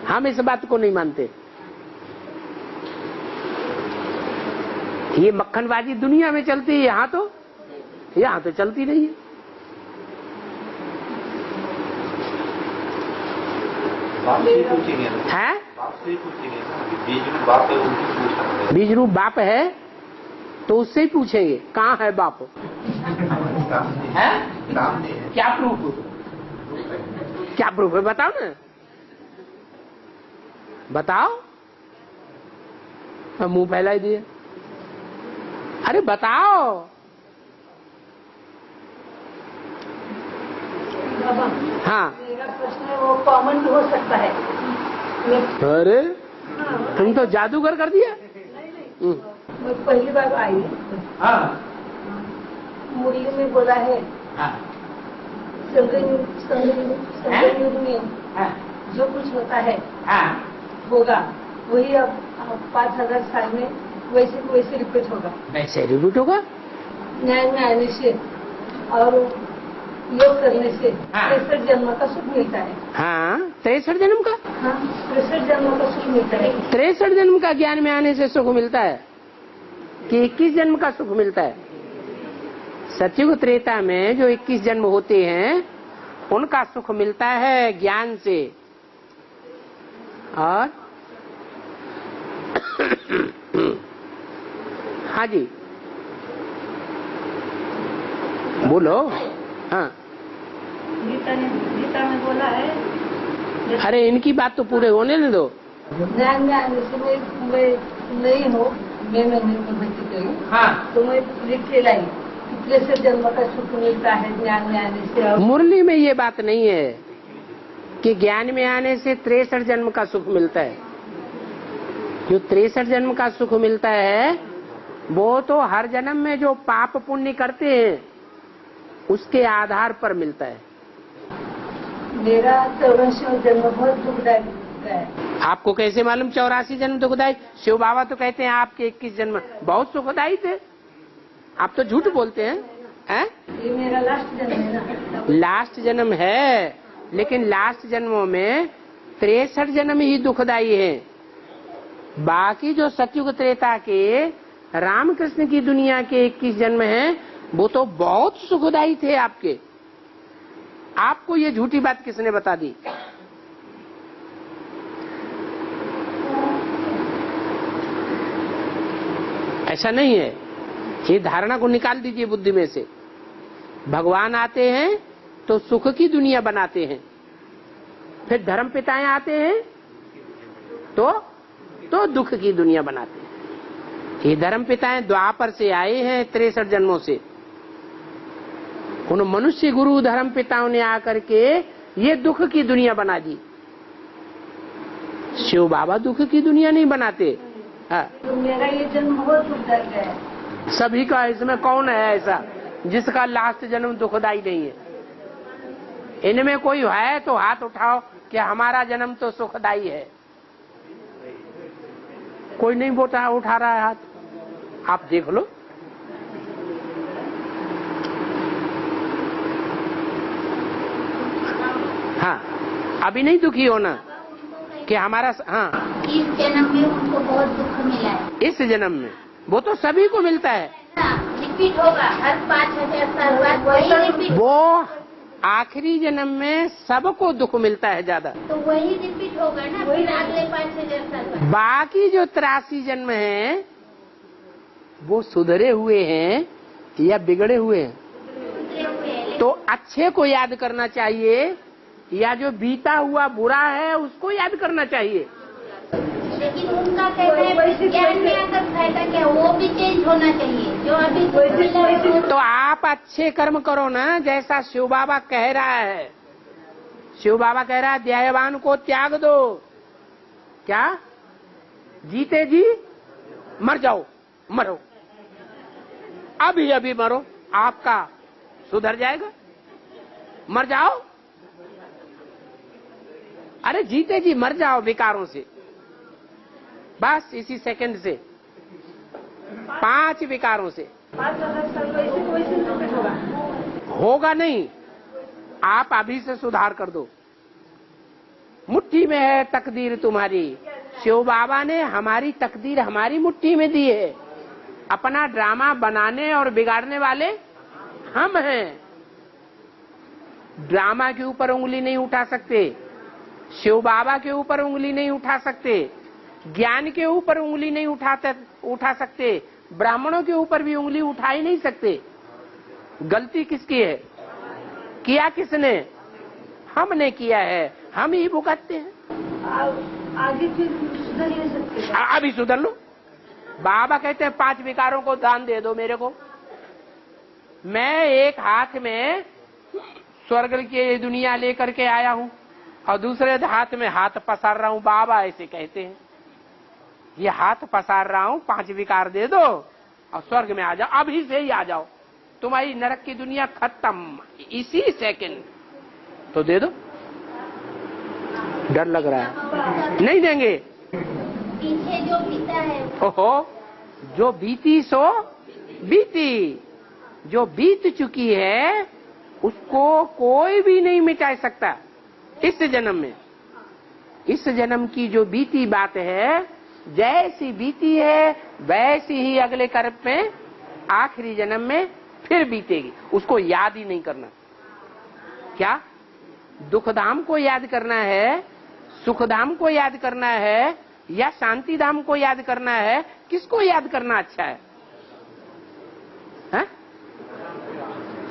हम इस बात को नहीं मानते। ये मक्खनबाजी दुनिया में चलती है, यहाँ तो चलती नहीं है। बाप से ही पूछेंगे ना। है? बाप से ही पूछेंगे ना। बीज में बाप है उनकी पूछना पड़ेगा। बीज रूप बाप है तो उससे ही पूछेंगे कहाँ है बाप। है? नाम नहीं है। क्या प्रूफ? क्या प्रूफ है बताओ ना, बताओ। मुंह फैला ही दिए। अरे बताओ। बाबा, हाँ, मेरा प्रश्न है वो कॉमन भी हो सकता है। अरे तुम तो जादूगर कर दिया। मैं पहली बार आई, हाँ मुरली में बोला है हाँ संगम युग में हाँ जो कुछ होता है हाँ होगा वही अब 5000 साल में वैसे को वैसे रिपीट होगा। वैसे रिपीट होगा। न्याय में आने से और योग करने से हाँ। 63 जन्म का सुख मिलता है। हाँ 63 जन्म का। हाँ 63 जन्म का सुख मिलता है। 63 जन्म का ज्ञान में आने से सुख मिलता है कि 21 जन्म का सुख मिलता है? सतयुग त्रेता में जो 21 जन्म होते हैं उनका सुख मिलता है ज्ञान से। और हाँ जी बोलो। हाँ गीता में बोला है। अरे इनकी बात तो पूरे होने दे दो। ज्ञान में आने से मैं नहीं हूँ, मैं भक्ति करी। हाँ तो मैं लिख के लाई 63 जन्म का सुख मिलता है ज्ञान में आने से। और मुरली में ये बात नहीं है कि ज्ञान में आने से 63 जन्म का सुख मिलता है। जो 63 जन्म का सुख मिलता है वो तो हर जन्म में जो पाप पुण्य करते हैं उसके आधार पर मिलता है। मेरा 84 जन्म बहुत दुखदायक है। आपको कैसे मालूम 84 जन्म दुखदायी? शिव बाबा तो कहते हैं आपके 21 जन्म बहुत सुखदायी थे। आप तो झूठ बोलते हैं। ये मेरा लास्ट जन्म है ना। लास्ट जन्म है, लेकिन लास्ट जन्मों में 63 जन्म ही दुखदायी है। बाकी जो सतयुग त्रेता के रामकृष्ण की दुनिया के 21 जन्म हैं वो तो बहुत सुखदायी थे आपके। आपको ये झूठी बात किसने बता दी? ऐसा नहीं है। ये धारणा को निकाल दीजिए बुद्धि में से। भगवान आते हैं तो सुख की दुनिया बनाते हैं, फिर धर्म पिताएं आते हैं तो दुख की दुनिया बनाते हैं। ये धर्म पिताएं द्वापर से आए हैं 63 जन्मों से। उन मनुष्य गुरु धर्म पिताओं ने आकर के ये दुख की दुनिया बना दी। शिव बाबा दुख की दुनिया नहीं बनाते। हाँ। तो मेरा ये जन्म बहुत दुखदायक है। सभी का, इसमें कौन है ऐसा जिसका लास्ट जन्म दुखदाई नहीं है? इनमें कोई है तो हाथ उठाओ कि हमारा जन्म तो सुखदाई है। कोई नहीं उठा रहा है हाथ, आप देख लो। हाँ, अभी नहीं दुखी होना कि हमारा, हाँ, इस जन्म में उनको बहुत दुख मिला है। इस जन्म में वो तो सभी को मिलता है। रिपीट होगा हर 5000 साल बाद वही रिपीट। वो आखिरी जन्म में सबको दुख मिलता है ज्यादा, तो वही रिपीट होगा ना फिर अगले 5000 साल बाद। बाकी जो 83 जन्म हैं वो सुधरे हुए हैं या बिगड़े हुए हैं? तो अच्छे को याद करना चाहिए या जो बीता हुआ बुरा है उसको याद करना चाहिए। लेकिन उनका कहना है ज्ञान में आकर फायदा क्या, वो भी चेंज होना चाहिए जो अभी मिला है। तो आप अच्छे कर्म करो ना, जैसा शिव बाबा कह रहा है। शिव बाबा कह रहा है देहवान को त्याग दो। क्या? जीते जी मर जाओ, मरो, अभी अभी मरो, आपका सुधर जाएगा। मर जाओ, अरे जीते जी मर जाओ विकारों से, बस इसी सेकंड से, 5 विकारों से। 5000 साल वैसे रिपीट होगा। होगा नहीं, आप अभी से सुधार कर दो। मुट्ठी में है तकदीर तुम्हारी। शिव बाबा ने हमारी तकदीर हमारी मुट्ठी में दी है। अपना ड्रामा बनाने और बिगाड़ने वाले हम हैं। ड्रामा के ऊपर उंगली नहीं उठा सकते, शिव बाबा के ऊपर उंगली नहीं उठा सकते, ज्ञान के ऊपर उंगली नहीं उठा सकते, ब्राह्मणों के ऊपर भी उंगली उठा ही नहीं सकते। गलती किसकी है? किया किसने? हमने किया है, हम ही भुगतते हैं। आगे फिर सुधर नहीं सकते। अभी सुधर लो। बाबा कहते हैं 5 विकारों को दान दे दो मेरे को। मैं एक हाथ में स्वर्ग की दुनिया लेकर के आया हूं और दूसरे हाथ में हाथ पसार रहा हूं। बाबा ऐसे कहते हैं, ये हाथ पसार रहा हूं, 5 विकार दे दो और स्वर्ग में आ जाओ, अभी से ही आ जाओ, तुम्हारी नरक की दुनिया खत्म इसी सेकंड। तो दे दो। डर लग रहा है, नहीं देंगे। पीछे जो बीता है, ओहो, जो बीती सो बीती, जो बीत चुकी है उसको कोई भी नहीं मिटा सकता। इस जन्म में, इस जन्म की जो बीती बात है, जैसी बीती है वैसी ही अगले कर्म में आखिरी जन्म में फिर बीतेगी। उसको याद ही नहीं करना। क्या दुखधाम को याद करना है, सुखधाम को याद करना है या शांति धाम को याद करना है? किसको याद करना अच्छा है?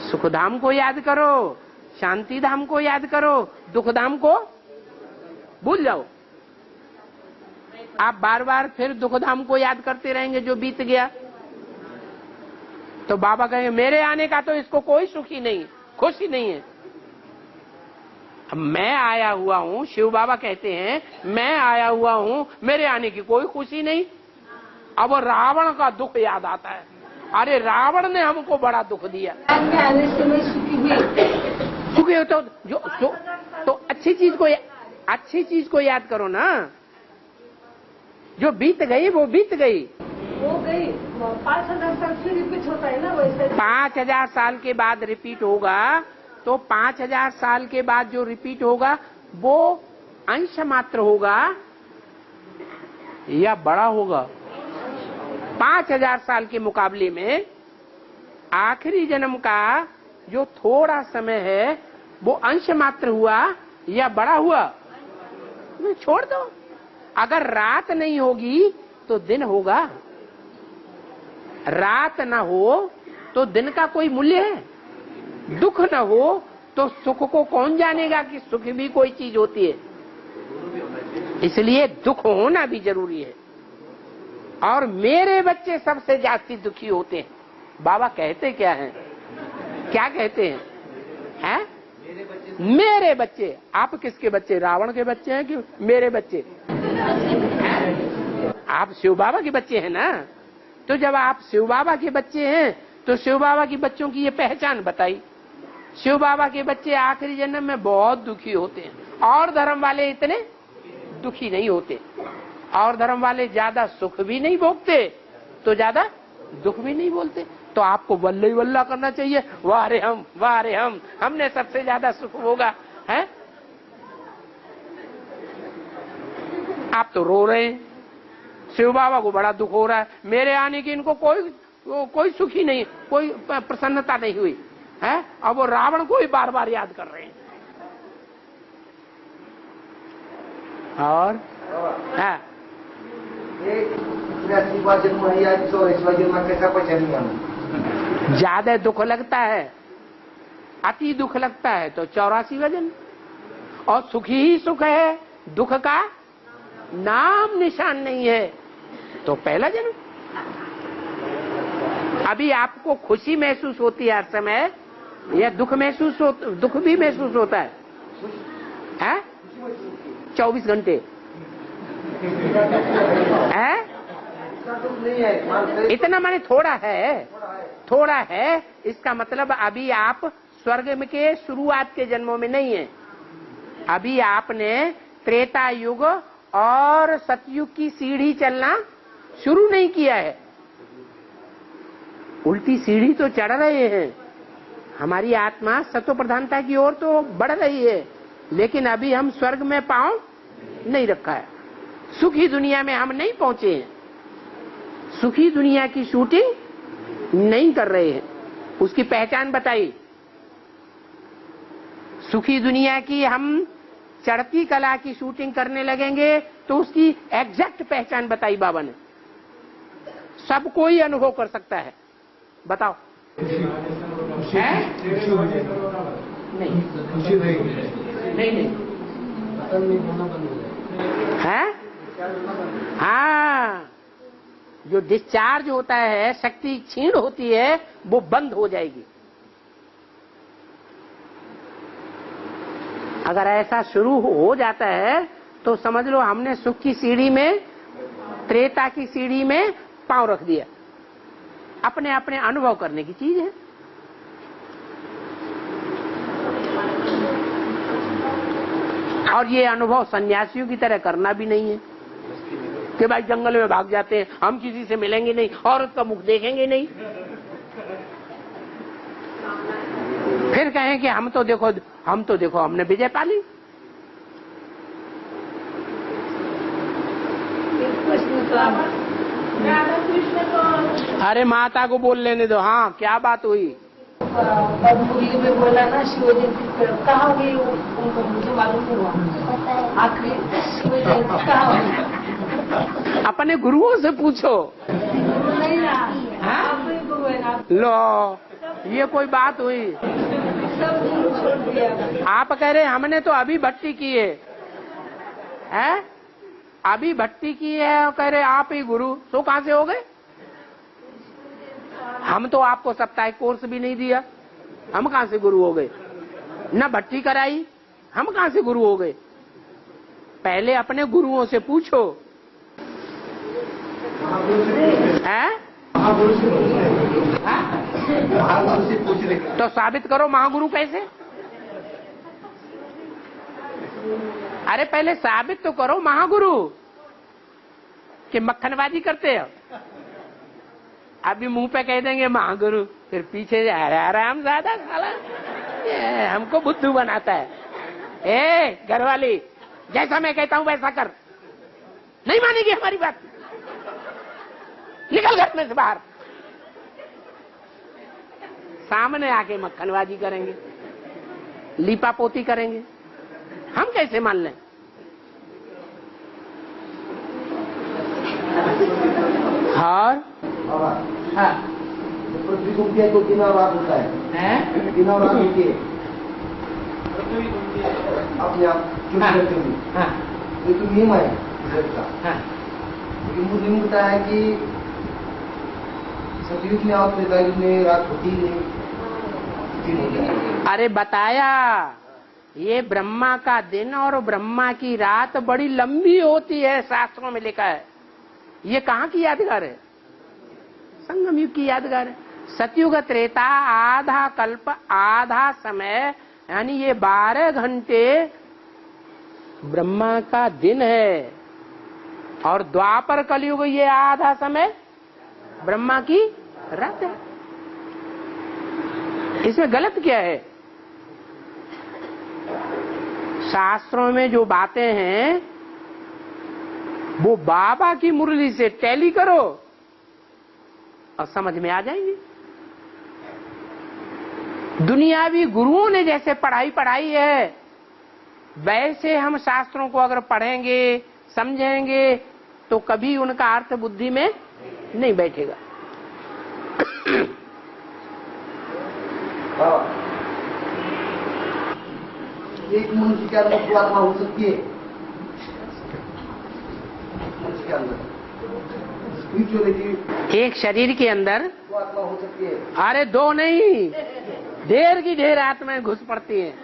सुखधाम को याद करो, शांति धाम को याद करो, दुखधाम को भूल जाओ। आप बार बार फिर दुखधाम को याद करते रहेंगे जो बीत गया, तो बाबा कहेंगे मेरे आने का तो इसको कोई सुखी नहीं, खुशी नहीं है। अब मैं आया हुआ हूँ, शिव बाबा कहते हैं मैं आया हुआ हूँ, मेरे आने की कोई खुशी नहीं। अब रावण का दुख याद आता है, अरे रावण ने हमको बड़ा दुख दिया। आने से मैं सुखी हुई। सुखी हो तो अच्छी चीज को याद करो ना। जो बीत गई वो बीत गई, हो गई। 5000 साल फिर रिपीट होता है ना वैसे। 5000 साल के बाद रिपीट होगा, तो 5000 साल के बाद जो रिपीट होगा वो अंश मात्र होगा या बड़ा होगा? 5000 साल के मुकाबले में आखिरी जन्म का जो थोड़ा समय है वो अंश मात्र हुआ या बड़ा हुआ? छोड़ दो। अगर रात नहीं होगी तो दिन होगा। रात न हो तो दिन का कोई मूल्य है? दुख न हो तो सुख को कौन जानेगा कि सुख भी कोई चीज होती है? इसलिए दुख होना भी जरूरी है। और मेरे बच्चे सबसे ज्यादा दुखी होते हैं। बाबा कहते क्या हैं? क्या कहते हैं? हैं? मेरे बच्चे। आप किसके बच्चे? रावण के बच्चे हैं कि मेरे बच्चे? आप शिव बाबा के बच्चे हैं ना। तो जब आप शिव बाबा के बच्चे हैं तो शिव बाबा के बच्चों की ये पहचान बताई। शिव बाबा के बच्चे आखिरी जन्म में बहुत दुखी होते हैं और धर्म वाले इतने दुखी नहीं होते। और धर्म वाले ज्यादा सुख भी नहीं भोगते तो ज्यादा दुख भी नहीं बोलते। तो आपको वल्ला ही वल्ला करना चाहिए, वाह रे हम, वाह रे हम, हमने सबसे ज्यादा सुख भोगा है। आप तो रो रहे हैं, शिव बाबा को बड़ा दुख हो रहा है, मेरे आने की इनको कोई सुखी नहीं, कोई प्रसन्नता नहीं हुई है। अब वो रावण को ही बार बार याद कर रहे हैं। और हाँ, ज्यादा दुख लगता है, अति दुख लगता है तो 84वां जन्म। और सुखी ही सुख है, दुख का नाम निशान नहीं है तो पहला जन्म। अभी आपको खुशी महसूस होती है हर समय या दुख दुख भी महसूस होता है? 24 घंटे है? इतना माने थोड़ा है। इसका मतलब अभी आप स्वर्ग में के शुरुआत के जन्मों में नहीं है। अभी आपने त्रेता युग और सतयुग की सीढ़ी चलना शुरू नहीं किया है। उल्टी सीढ़ी तो चढ़ रहे हैं। हमारी आत्मा सत्व प्रधानता की ओर तो बढ़ रही है, लेकिन अभी हम स्वर्ग में पांव नहीं रखा है। सुखी दुनिया में हम नहीं पहुंचे हैं। सुखी दुनिया की शूटिंग नहीं कर रहे हैं। उसकी पहचान बताई। सुखी दुनिया की हम चढ़ती कला की शूटिंग करने लगेंगे तो उसकी एग्जैक्ट पहचान बताई बाबा ने। सब कोई अनुभव कर सकता है। बताओ है? नहीं है? हाँ, जो डिस्चार्ज होता है, शक्ति क्षीण होती है, वो बंद हो जाएगी। अगर ऐसा शुरू हो जाता है तो समझ लो हमने सुख की सीढ़ी में, त्रेता की सीढ़ी में पांव रख दिया। अपने अपने अनुभव करने की चीज है। और ये अनुभव सन्यासियों की तरह करना भी नहीं है कि भाई जंगल में भाग जाते हैं, हम किसी से मिलेंगे नहीं, औरत का मुख देखेंगे नहीं, फिर कहें कि हम तो देखो हमने विजय पा ली। अरे माता को बोल लेने दो। हाँ, क्या बात हुई? पद्मपुरी में बोला ना शिव जयंती कहाँ हुई, उनको मुझे मालूम नहीं हुआ। आखिरी शिव जयंती कहाँ हुई? अपने गुरुओं से पूछो। नहीं रहा, लो, ये कोई बात हुई? सब छोड़ दिया। आप कह रहे हमने तो अभी भक्ति की है, अभी भक्ति की है और कह रहे आप ही गुरु। तो कहां से हो गए? हम तो आपको साप्ताहिक कोर्स भी नहीं दिया, हम कहां से गुरु हो गए? न भक्ति कराई, हम कहां से गुरु हो गए? पहले अपने गुरुओं से पूछो। है? तो साबित करो महागुरु कैसे? अरे पहले साबित तो करो महागुरु कि मक्खनबाजी करते हो। अभी मुंह पे कह देंगे महागुरु, फिर पीछे आराम ज्यादा साला हमको बुद्धू बनाता है। ए घरवाली, जैसा मैं कहता हूं वैसा कर। नहीं मानेगी हमारी बात, निकल घर में से बाहर। सामने आके मक्खनबाजी करेंगे, लीपापोती करेंगे, हम कैसे मान लें? और हाँ पृथ्वी घूमती है तो दिन और रात होता है, दिन और रात होती है अपने आप चुनते हुए। हाँ ये तो नियम है इसका। हाँ लेकिन मुस्लिम बताया है कि सतयुग में और त्रेतायुग में रात होती ही नहीं, दिन हो जाता है। अरे बताया, ये ब्रह्मा का दिन और ब्रह्मा की रात बड़ी लंबी होती है, शास्त्रों में लिखा है। ये कहाँ की यादगार है? संगम युग की यादगार है। सतयुग त्रेता आधा कल्प आधा समय, यानी ये 12 घंटे ब्रह्मा का दिन है, और द्वापर कलयुग ये आधा समय ब्रह्मा की रात है। इसमें गलत क्या है? शास्त्रों में जो बातें हैं वो बाबा की मुरली से टैली करो और समझ में आ जाएंगी। दुनियावी गुरुओं ने जैसे पढ़ाई है, वैसे हम शास्त्रों को अगर पढ़ेंगे समझेंगे तो कभी उनका अर्थ बुद्धि में नहीं बैठेगा। एक मनुष्य के अंदर दो आत्मा हो सकती है, मनुष्य के अंदर स्पिरिचुअलिटी एक शरीर के अंदर दो आत्मा हो सकती है। अरे दो नहीं, ढेर की ढेर आत्माएं घुस पड़ती हैं।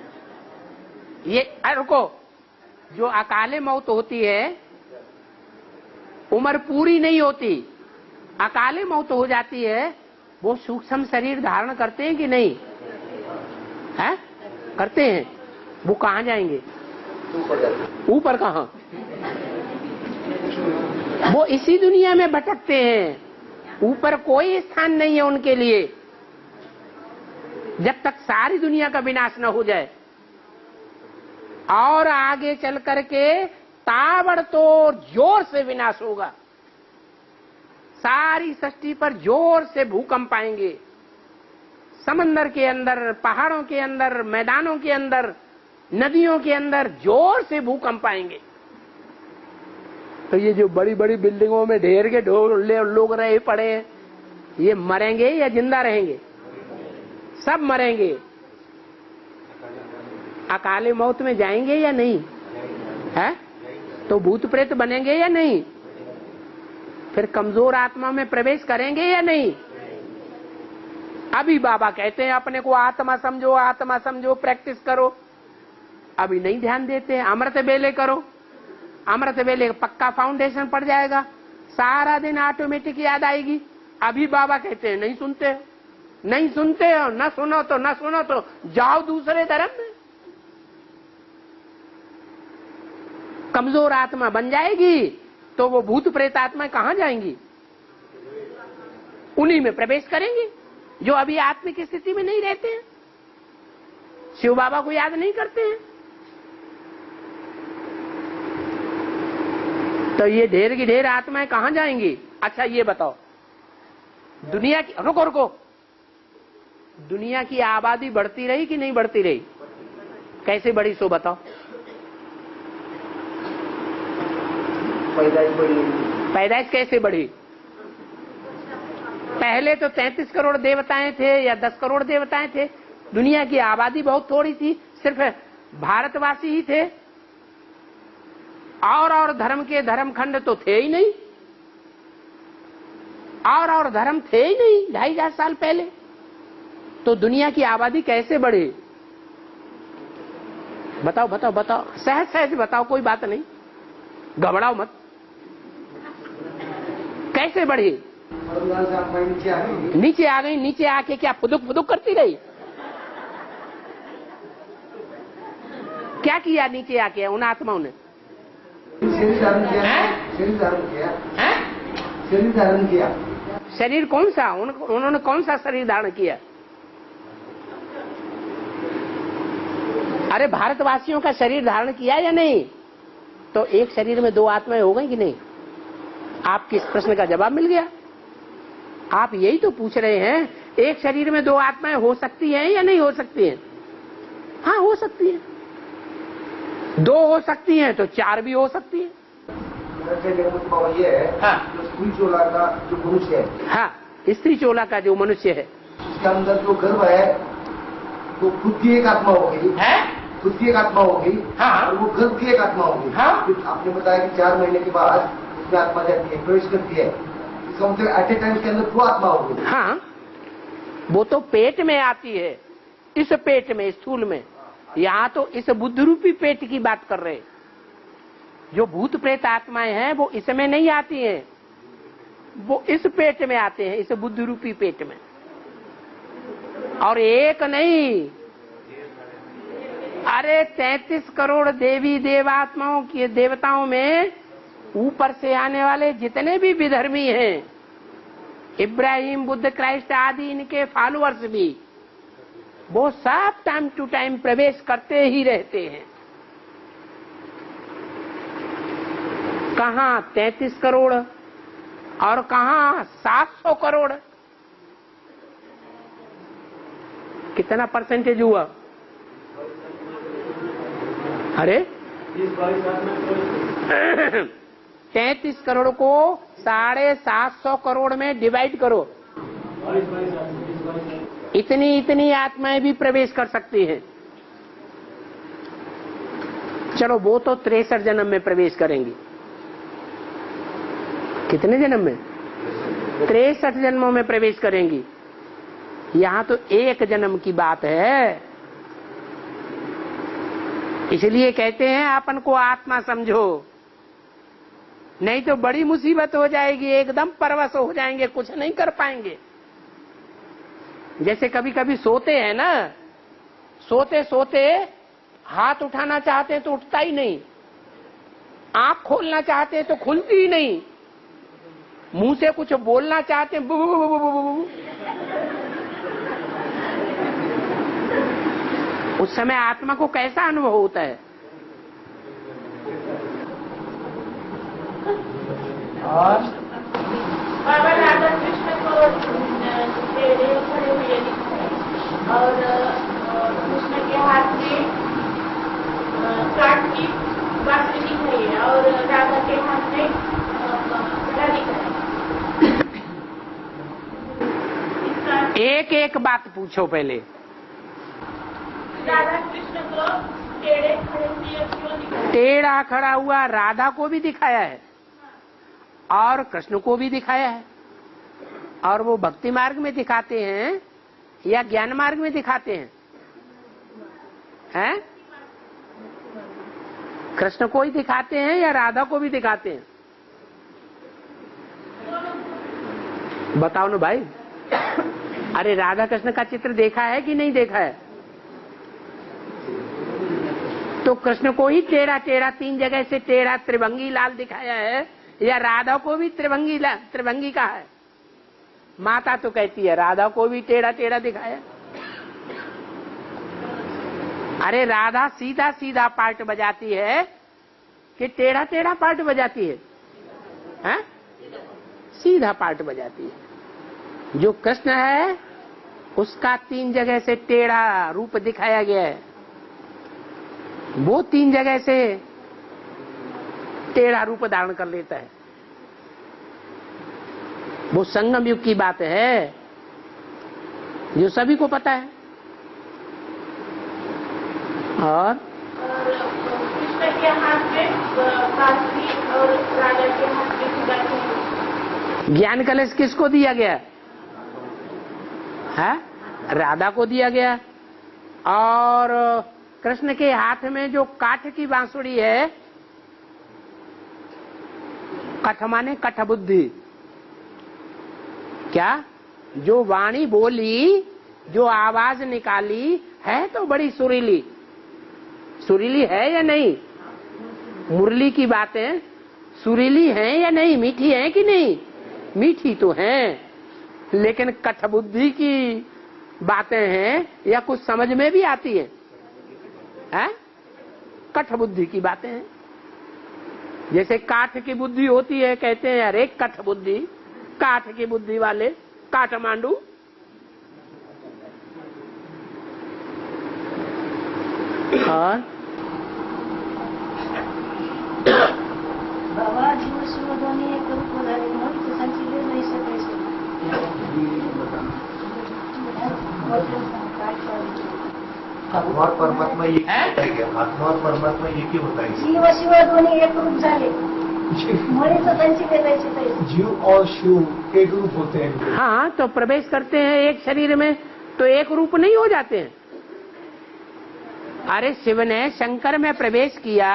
ये रुको, जो अकाले मौत होती है उम्र पूरी नहीं होती, अकाले मौत हो जाती है, वो सूक्ष्म शरीर धारण करते हैं कि नहीं? है करते हैं। वो कहाँ जाएंगे? ऊपर कहाँ? वो इसी दुनिया में भटकते हैं, ऊपर कोई स्थान नहीं है उनके लिए, जब तक सारी दुनिया का विनाश न हो जाए। और आगे चल करके ताबड़तोड़ जोर से विनाश होगा, सारी सृष्टि पर जोर से भूकंप आएंगे, समंदर के अंदर, पहाड़ों के अंदर, मैदानों के अंदर, नदियों के अंदर जोर से भूकंप आएंगे। तो ये जो बड़ी बड़ी बिल्डिंगों में ढेर के लोग रहे पड़े हैं, ये मरेंगे या जिंदा रहेंगे? सब मरेंगे। अकाले मौत में जाएंगे या नहीं? है तो भूत प्रेत बनेंगे या नहीं? फिर कमजोर आत्मा में प्रवेश करेंगे या नहीं? अभी बाबा कहते हैं अपने को आत्मा समझो, आत्मा समझो, प्रैक्टिस करो। अभी नहीं ध्यान देते हैं। अमृत वेले करो, अमृत वेले पक्का फाउंडेशन पड़ जाएगा, सारा दिन ऑटोमेटिक याद आएगी। अभी बाबा कहते हैं नहीं सुनते हो, नहीं सुनते हो, न सुनो तो न सुनो तो जाओ दूसरे धर्म में। कमजोर आत्मा बन जाएगी तो वो भूत प्रेत आत्मा कहां जाएंगी? उन्हीं में प्रवेश करेंगे जो अभी आत्मिक स्थिति में नहीं रहते हैं, शिव बाबा को याद नहीं करते हैं। तो ये ढेर की ढेर आत्माएं कहां जाएंगी? अच्छा ये बताओ, दुनिया की रुको दुनिया की आबादी बढ़ती रही कि नहीं बढ़ती रही? कैसे बढ़ी सो बताओ। पैदाइश बढ़ी। पैदाइश कैसे बढ़ी? पहले तो 33 करोड़ देवताएं थे या 10 करोड़ देवताएं थे, दुनिया की आबादी बहुत थोड़ी थी, सिर्फ भारतवासी ही थे, और धर्म के धर्मखंड तो थे ही नहीं, और धर्म थे ही नहीं 2500 साल पहले। तो दुनिया की आबादी कैसे बढ़ी? बताओ बताओ बताओ, सहज सहज बताओ, कोई बात नहीं, घबराओ मत। कैसे बढ़ी? नीचे आ गई। नीचे आके क्या फुदुक फुदुक करती रही? क्या किया नीचे आके उन आत्माओं ने? शरीर धारण किया। शरीर धारण किया। शरीर धारण किया। शरीर कौन सा? उन्होंने कौन सा शरीर धारण किया? अरे भारतवासियों का शरीर धारण किया या नहीं? तो एक शरीर में दो आत्माएं हो गई कि नहीं? आपके इस प्रश्न का जवाब मिल गया। आप यही तो पूछ रहे हैं, एक शरीर में दो आत्माएं हो सकती हैं या नहीं हो सकती हैं? हाँ हो सकती हैं। दो हो सकती हैं तो चार भी हो सकती हैं। ये है, हाँ जो स्पिरिचुअल का जो मनुष्य है, हाँ स्त्री चोला का जो मनुष्य है, उसके अंदर जो गर्भ है वो खुद की एक आत्मा हो गई है? खुद की एक आत्मा हो गई। हाँ। और वो गर्भ की एक आत्मा हो गई। हाँ। फिर आपने बताया कि 4 महीने के बाद उसमें आत्मा जाती है, प्रवेश करती है। इसका मतलब एट ए टाइम के अंदर 2 आत्मा हो गई। हाँ, वो तो पेट में आती है, इस पेट में, स्थूल में। यहाँ तो इस बुद्ध रूपी पेट की बात कर रहे हैं। जो भूत प्रेत आत्माएं हैं वो इसमें नहीं आती हैं, वो इस पेट में आते हैं, इस बुद्ध रूपी पेट में। और एक नहीं, अरे 33 करोड़ देवी देवात्माओं की देवताओं में ऊपर से आने वाले जितने भी विधर्मी हैं, इब्राहिम, बुद्ध, क्राइस्ट आदि इनके फॉलोअर्स भी, वो सब टाइम टू टाइम प्रवेश करते ही रहते हैं। कहाँ 33 करोड़ और कहाँ 700 करोड़। कितना परसेंटेज हुआ? अरे 33 करोड़ को 750 करोड़ में डिवाइड करो, इतनी आत्माएं भी प्रवेश कर सकती हैं। चलो वो तो 63 जन्म में प्रवेश करेंगी। कितने जन्म में? 63 जन्मों में प्रवेश करेंगी। यहाँ तो एक जन्म की बात है। इसलिए कहते हैं अपन को आत्मा समझो, नहीं तो बड़ी मुसीबत हो जाएगी, एकदम परवश हो जाएंगे, कुछ नहीं कर पाएंगे। जैसे कभी कभी सोते हैं ना, सोते सोते हाथ उठाना चाहते हैं तो उठता ही नहीं, आंख खोलना चाहते हैं तो खुलती ही नहीं, मुंह से कुछ बोलना चाहते हैं, बु बु बु बु बु बु। उस समय आत्मा को कैसा अनुभव होता है? और बाबा राधा कृष्ण को टेढ़े खड़े हुए दिखते हैं और कृष्ण के हाथ में काट की बांसुरी दिख रही है और राधा के हाथ में घड़ा दिख रहा है। एक एक बात पूछो पहले। राधा कृष्ण को टेढ़े खड़े हुए क्यों दिखाया? टेढ़ा खड़ा हुआ राधा को भी दिखाया है और कृष्ण को भी दिखाया है। और वो भक्ति मार्ग में दिखाते हैं या ज्ञान मार्ग में दिखाते हैं? हैं? कृष्ण को ही दिखाते हैं या राधा को भी दिखाते हैं? बताओ ना भाई। अरे राधा कृष्ण का चित्र देखा है कि नहीं देखा है? तो कृष्ण को ही टेढ़ा टेढ़ा 3 जगह से टेढ़ा त्रिभंगी लाल दिखाया है या राधा को भी त्रिभंगी का है? माता तो कहती है राधा को भी टेढ़ा टेढ़ा दिखाया। अरे राधा सीधा सीधा पार्ट बजाती है कि टेढ़ा टेढ़ा पार्ट बजाती है? हैं? सीधा पार्ट बजाती है। जो कृष्ण है उसका 3 जगह से टेढ़ा रूप दिखाया गया है, वो 3 जगह से टेढ़ा रूप धारण कर लेता है। वो संगम युग की बात है जो सभी को पता है। और कृष्ण के हाथ में बांसुरी और राधा के हाथ में घड़ा। ज्ञान कलश किसको दिया गया है? राधा को दिया गया। और कृष्ण के हाथ में जो काठ की बांसुरी है, कठ माने कठ बुद्धि, क्या? जो वाणी बोली, जो आवाज निकाली है तो बड़ी सुरीली। सुरीली है या नहीं? मुरली की बातें सुरीली हैं या नहीं? मीठी है कि नहीं? मीठी तो हैं, लेकिन कठ बुद्धि की बातें हैं या कुछ समझ में भी आती है? हैं? कठ बुद्धि की बातें हैं। जैसे काठ की बुद्धि होती है, कहते हैं अरे कठ बुद्धि, काठ की बुद्धि वाले काठमांडू। और बाबा जीव शिवध्वनी एक रूप વધારે હોય તો સંચિત રહી શકે છે. आत्मा और परमात्मा एक हैं? होता है क्या? आत्मा और परमात्मा एक ही होता है जीव शिव दोन्ही एक रूप झाले म्हणून त्यांची वेदायची ताई जीव और शिव एक रूप होते हैं। हाँ, तो प्रवेश करते हैं एक शरीर में तो एक रूप नहीं हो जाते हैं। अरे शिव ने शंकर में प्रवेश किया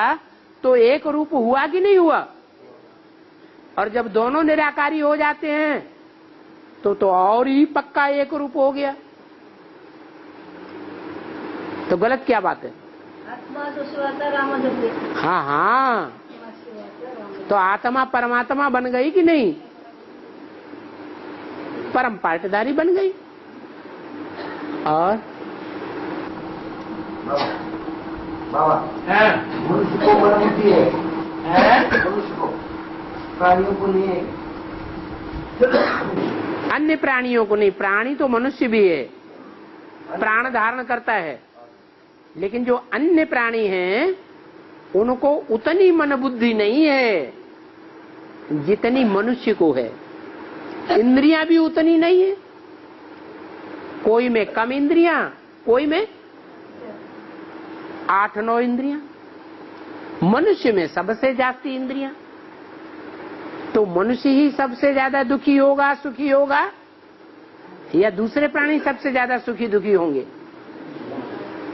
तो एक रूप हुआ कि नहीं हुआ? और जब दोनों निराकारी हो जाते हैं तो और ही पक्का एक रूप हो गया। तो गलत क्या बात है? आत्मा जो शिवाचा राम जपले हाँ हाँ, तो आत्मा परमात्मा बन गई कि नहीं? परम पाटदारी बन गई। और बाबा मनुष्य को मन बुद्धि है, मनुष्य को, प्राणियों को नहीं है। अन्य प्राणियों को नहीं, प्राणी तो मनुष्य भी है, प्राण धारण करता है, लेकिन जो अन्य प्राणी हैं उनको उतनी मन बुद्धि नहीं है जितनी मनुष्य को है। इंद्रियां भी उतनी नहीं है, कोई में कम इंद्रियां, कोई में 8-9 इंद्रियां। मनुष्य में सबसे जास्ती इंद्रियां। तो मनुष्य ही सबसे ज्यादा दुखी होगा, सुखी होगा, या दूसरे प्राणी सबसे ज्यादा सुखी दुखी होंगे?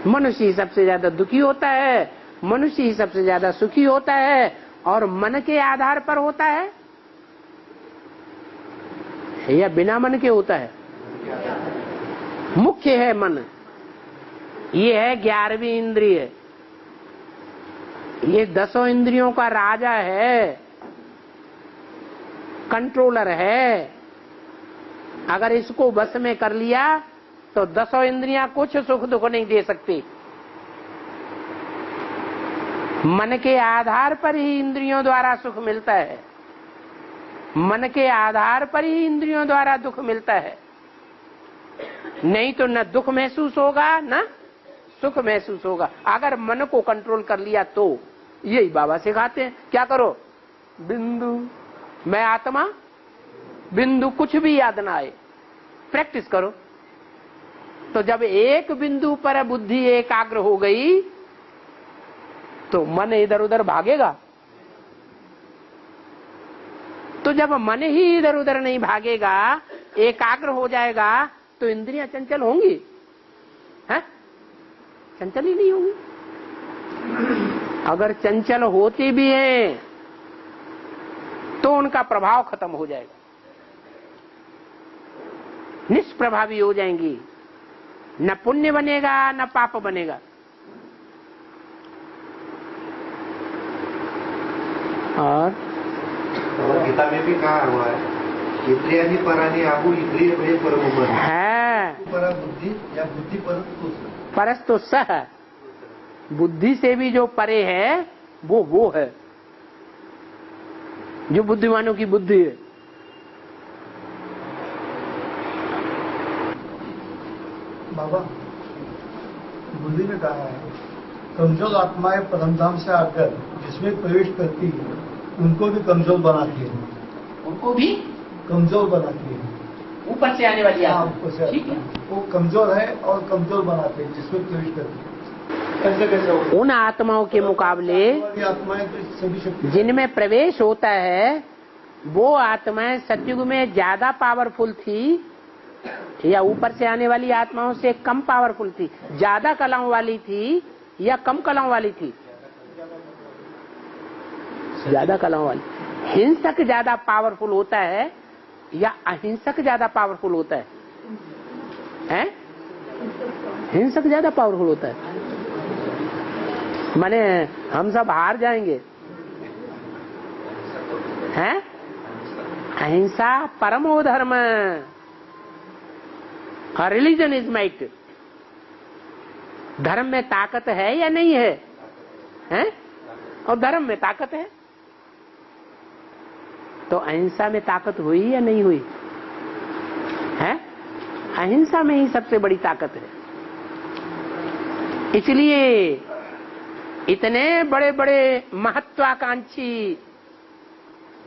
मनुष्य ही सबसे ज्यादा दुखी होता है, मनुष्य ही सबसे ज्यादा सुखी होता है। और मन के आधार पर होता है या बिना मन के होता है? मुख्य है मन। ये है 11वीं इंद्रिय, ये 10 इंद्रियों का राजा है, कंट्रोलर है। अगर इसको बस में कर लिया तो 10 इंद्रियां कुछ सुख दुख नहीं दे सकती। मन के आधार पर ही इंद्रियों द्वारा सुख मिलता है, मन के आधार पर ही इंद्रियों द्वारा दुख मिलता है। नहीं तो न दुख महसूस होगा न सुख महसूस होगा। अगर मन को कंट्रोल कर लिया तो यही बाबा सिखाते हैं, क्या करो? बिंदु मैं आत्मा, बिंदु कुछ भी याद ना आए, प्रैक्टिस करो। तो जब एक बिंदु पर बुद्धि एकाग्र हो गई तो मन इधर उधर भागेगा। तो जब मन ही इधर उधर नहीं भागेगा, एकाग्र हो जाएगा, तो इंद्रियां चंचल होंगी? हैं? चंचल ही नहीं होंगी। अगर चंचल होती भी हैं तो उनका प्रभाव खत्म हो जाएगा, निष्प्रभावी हो जाएंगी। न पुण्य बनेगा न पाप बनेगा। और गीता में भी कहा हुआ है, इंद्रियानी परानी आहू इंद्रिय भय परम मन है। परा बुद्धि या बुद्धि परम परस तो सह, बुद्धि से भी जो परे है वो है जो बुद्धिमानों की बुद्धि है। बाबा बुद्धि ने कहा है, कमजोर आत्माएं परमधाम से आकर जिसमें प्रवेश करती है उनको भी कमजोर बनाती है, उनको भी कमजोर बनाती है। ऊपर से आने वाली हाँ, आत्मा। ऊपर से ठीक है। वो कमजोर है और कमजोर बनाते हैं जिसमें प्रवेश करती है। कैसे कैसे होगा? उन आत्माओं के मुकाबले आत्माएं तो सभी शक्ति जिनमें प्रवेश होता है वो आत्माएं सतयुग में ज्यादा पावरफुल थी या ऊपर से आने वाली आत्माओं से कम पावरफुल थी? ज्यादा कलाओं वाली थी या कम कलाओं वाली थी? ज्यादा कलाओं वाली। हिंसक ज्यादा पावरफुल होता है या अहिंसक ज्यादा पावरफुल होता है? हैं? हिंसक ज्यादा पावरफुल होता है। माने हम सब हार जाएंगे। हैं? अहिंसा परमो धर्म, रिलीजन इज माइट। धर्म में ताकत है या नहीं है? हैं? और धर्म में ताकत है, तो अहिंसा में ताकत हुई या नहीं हुई? है? अहिंसा में ही सबसे बड़ी ताकत है। इसलिए इतने बड़े बड़े महत्वाकांक्षी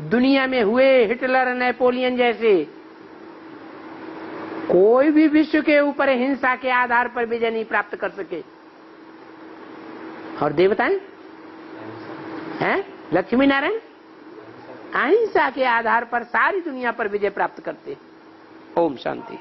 दुनिया में हुए, हिटलर, नेपोलियन जैसे, कोई भी विश्व के ऊपर हिंसा के आधार पर विजय नहीं प्राप्त कर सके। और देवताएं हैं, लक्ष्मी नारायण अहिंसा के आधार पर सारी दुनिया पर विजय प्राप्त करते। ओम शांति।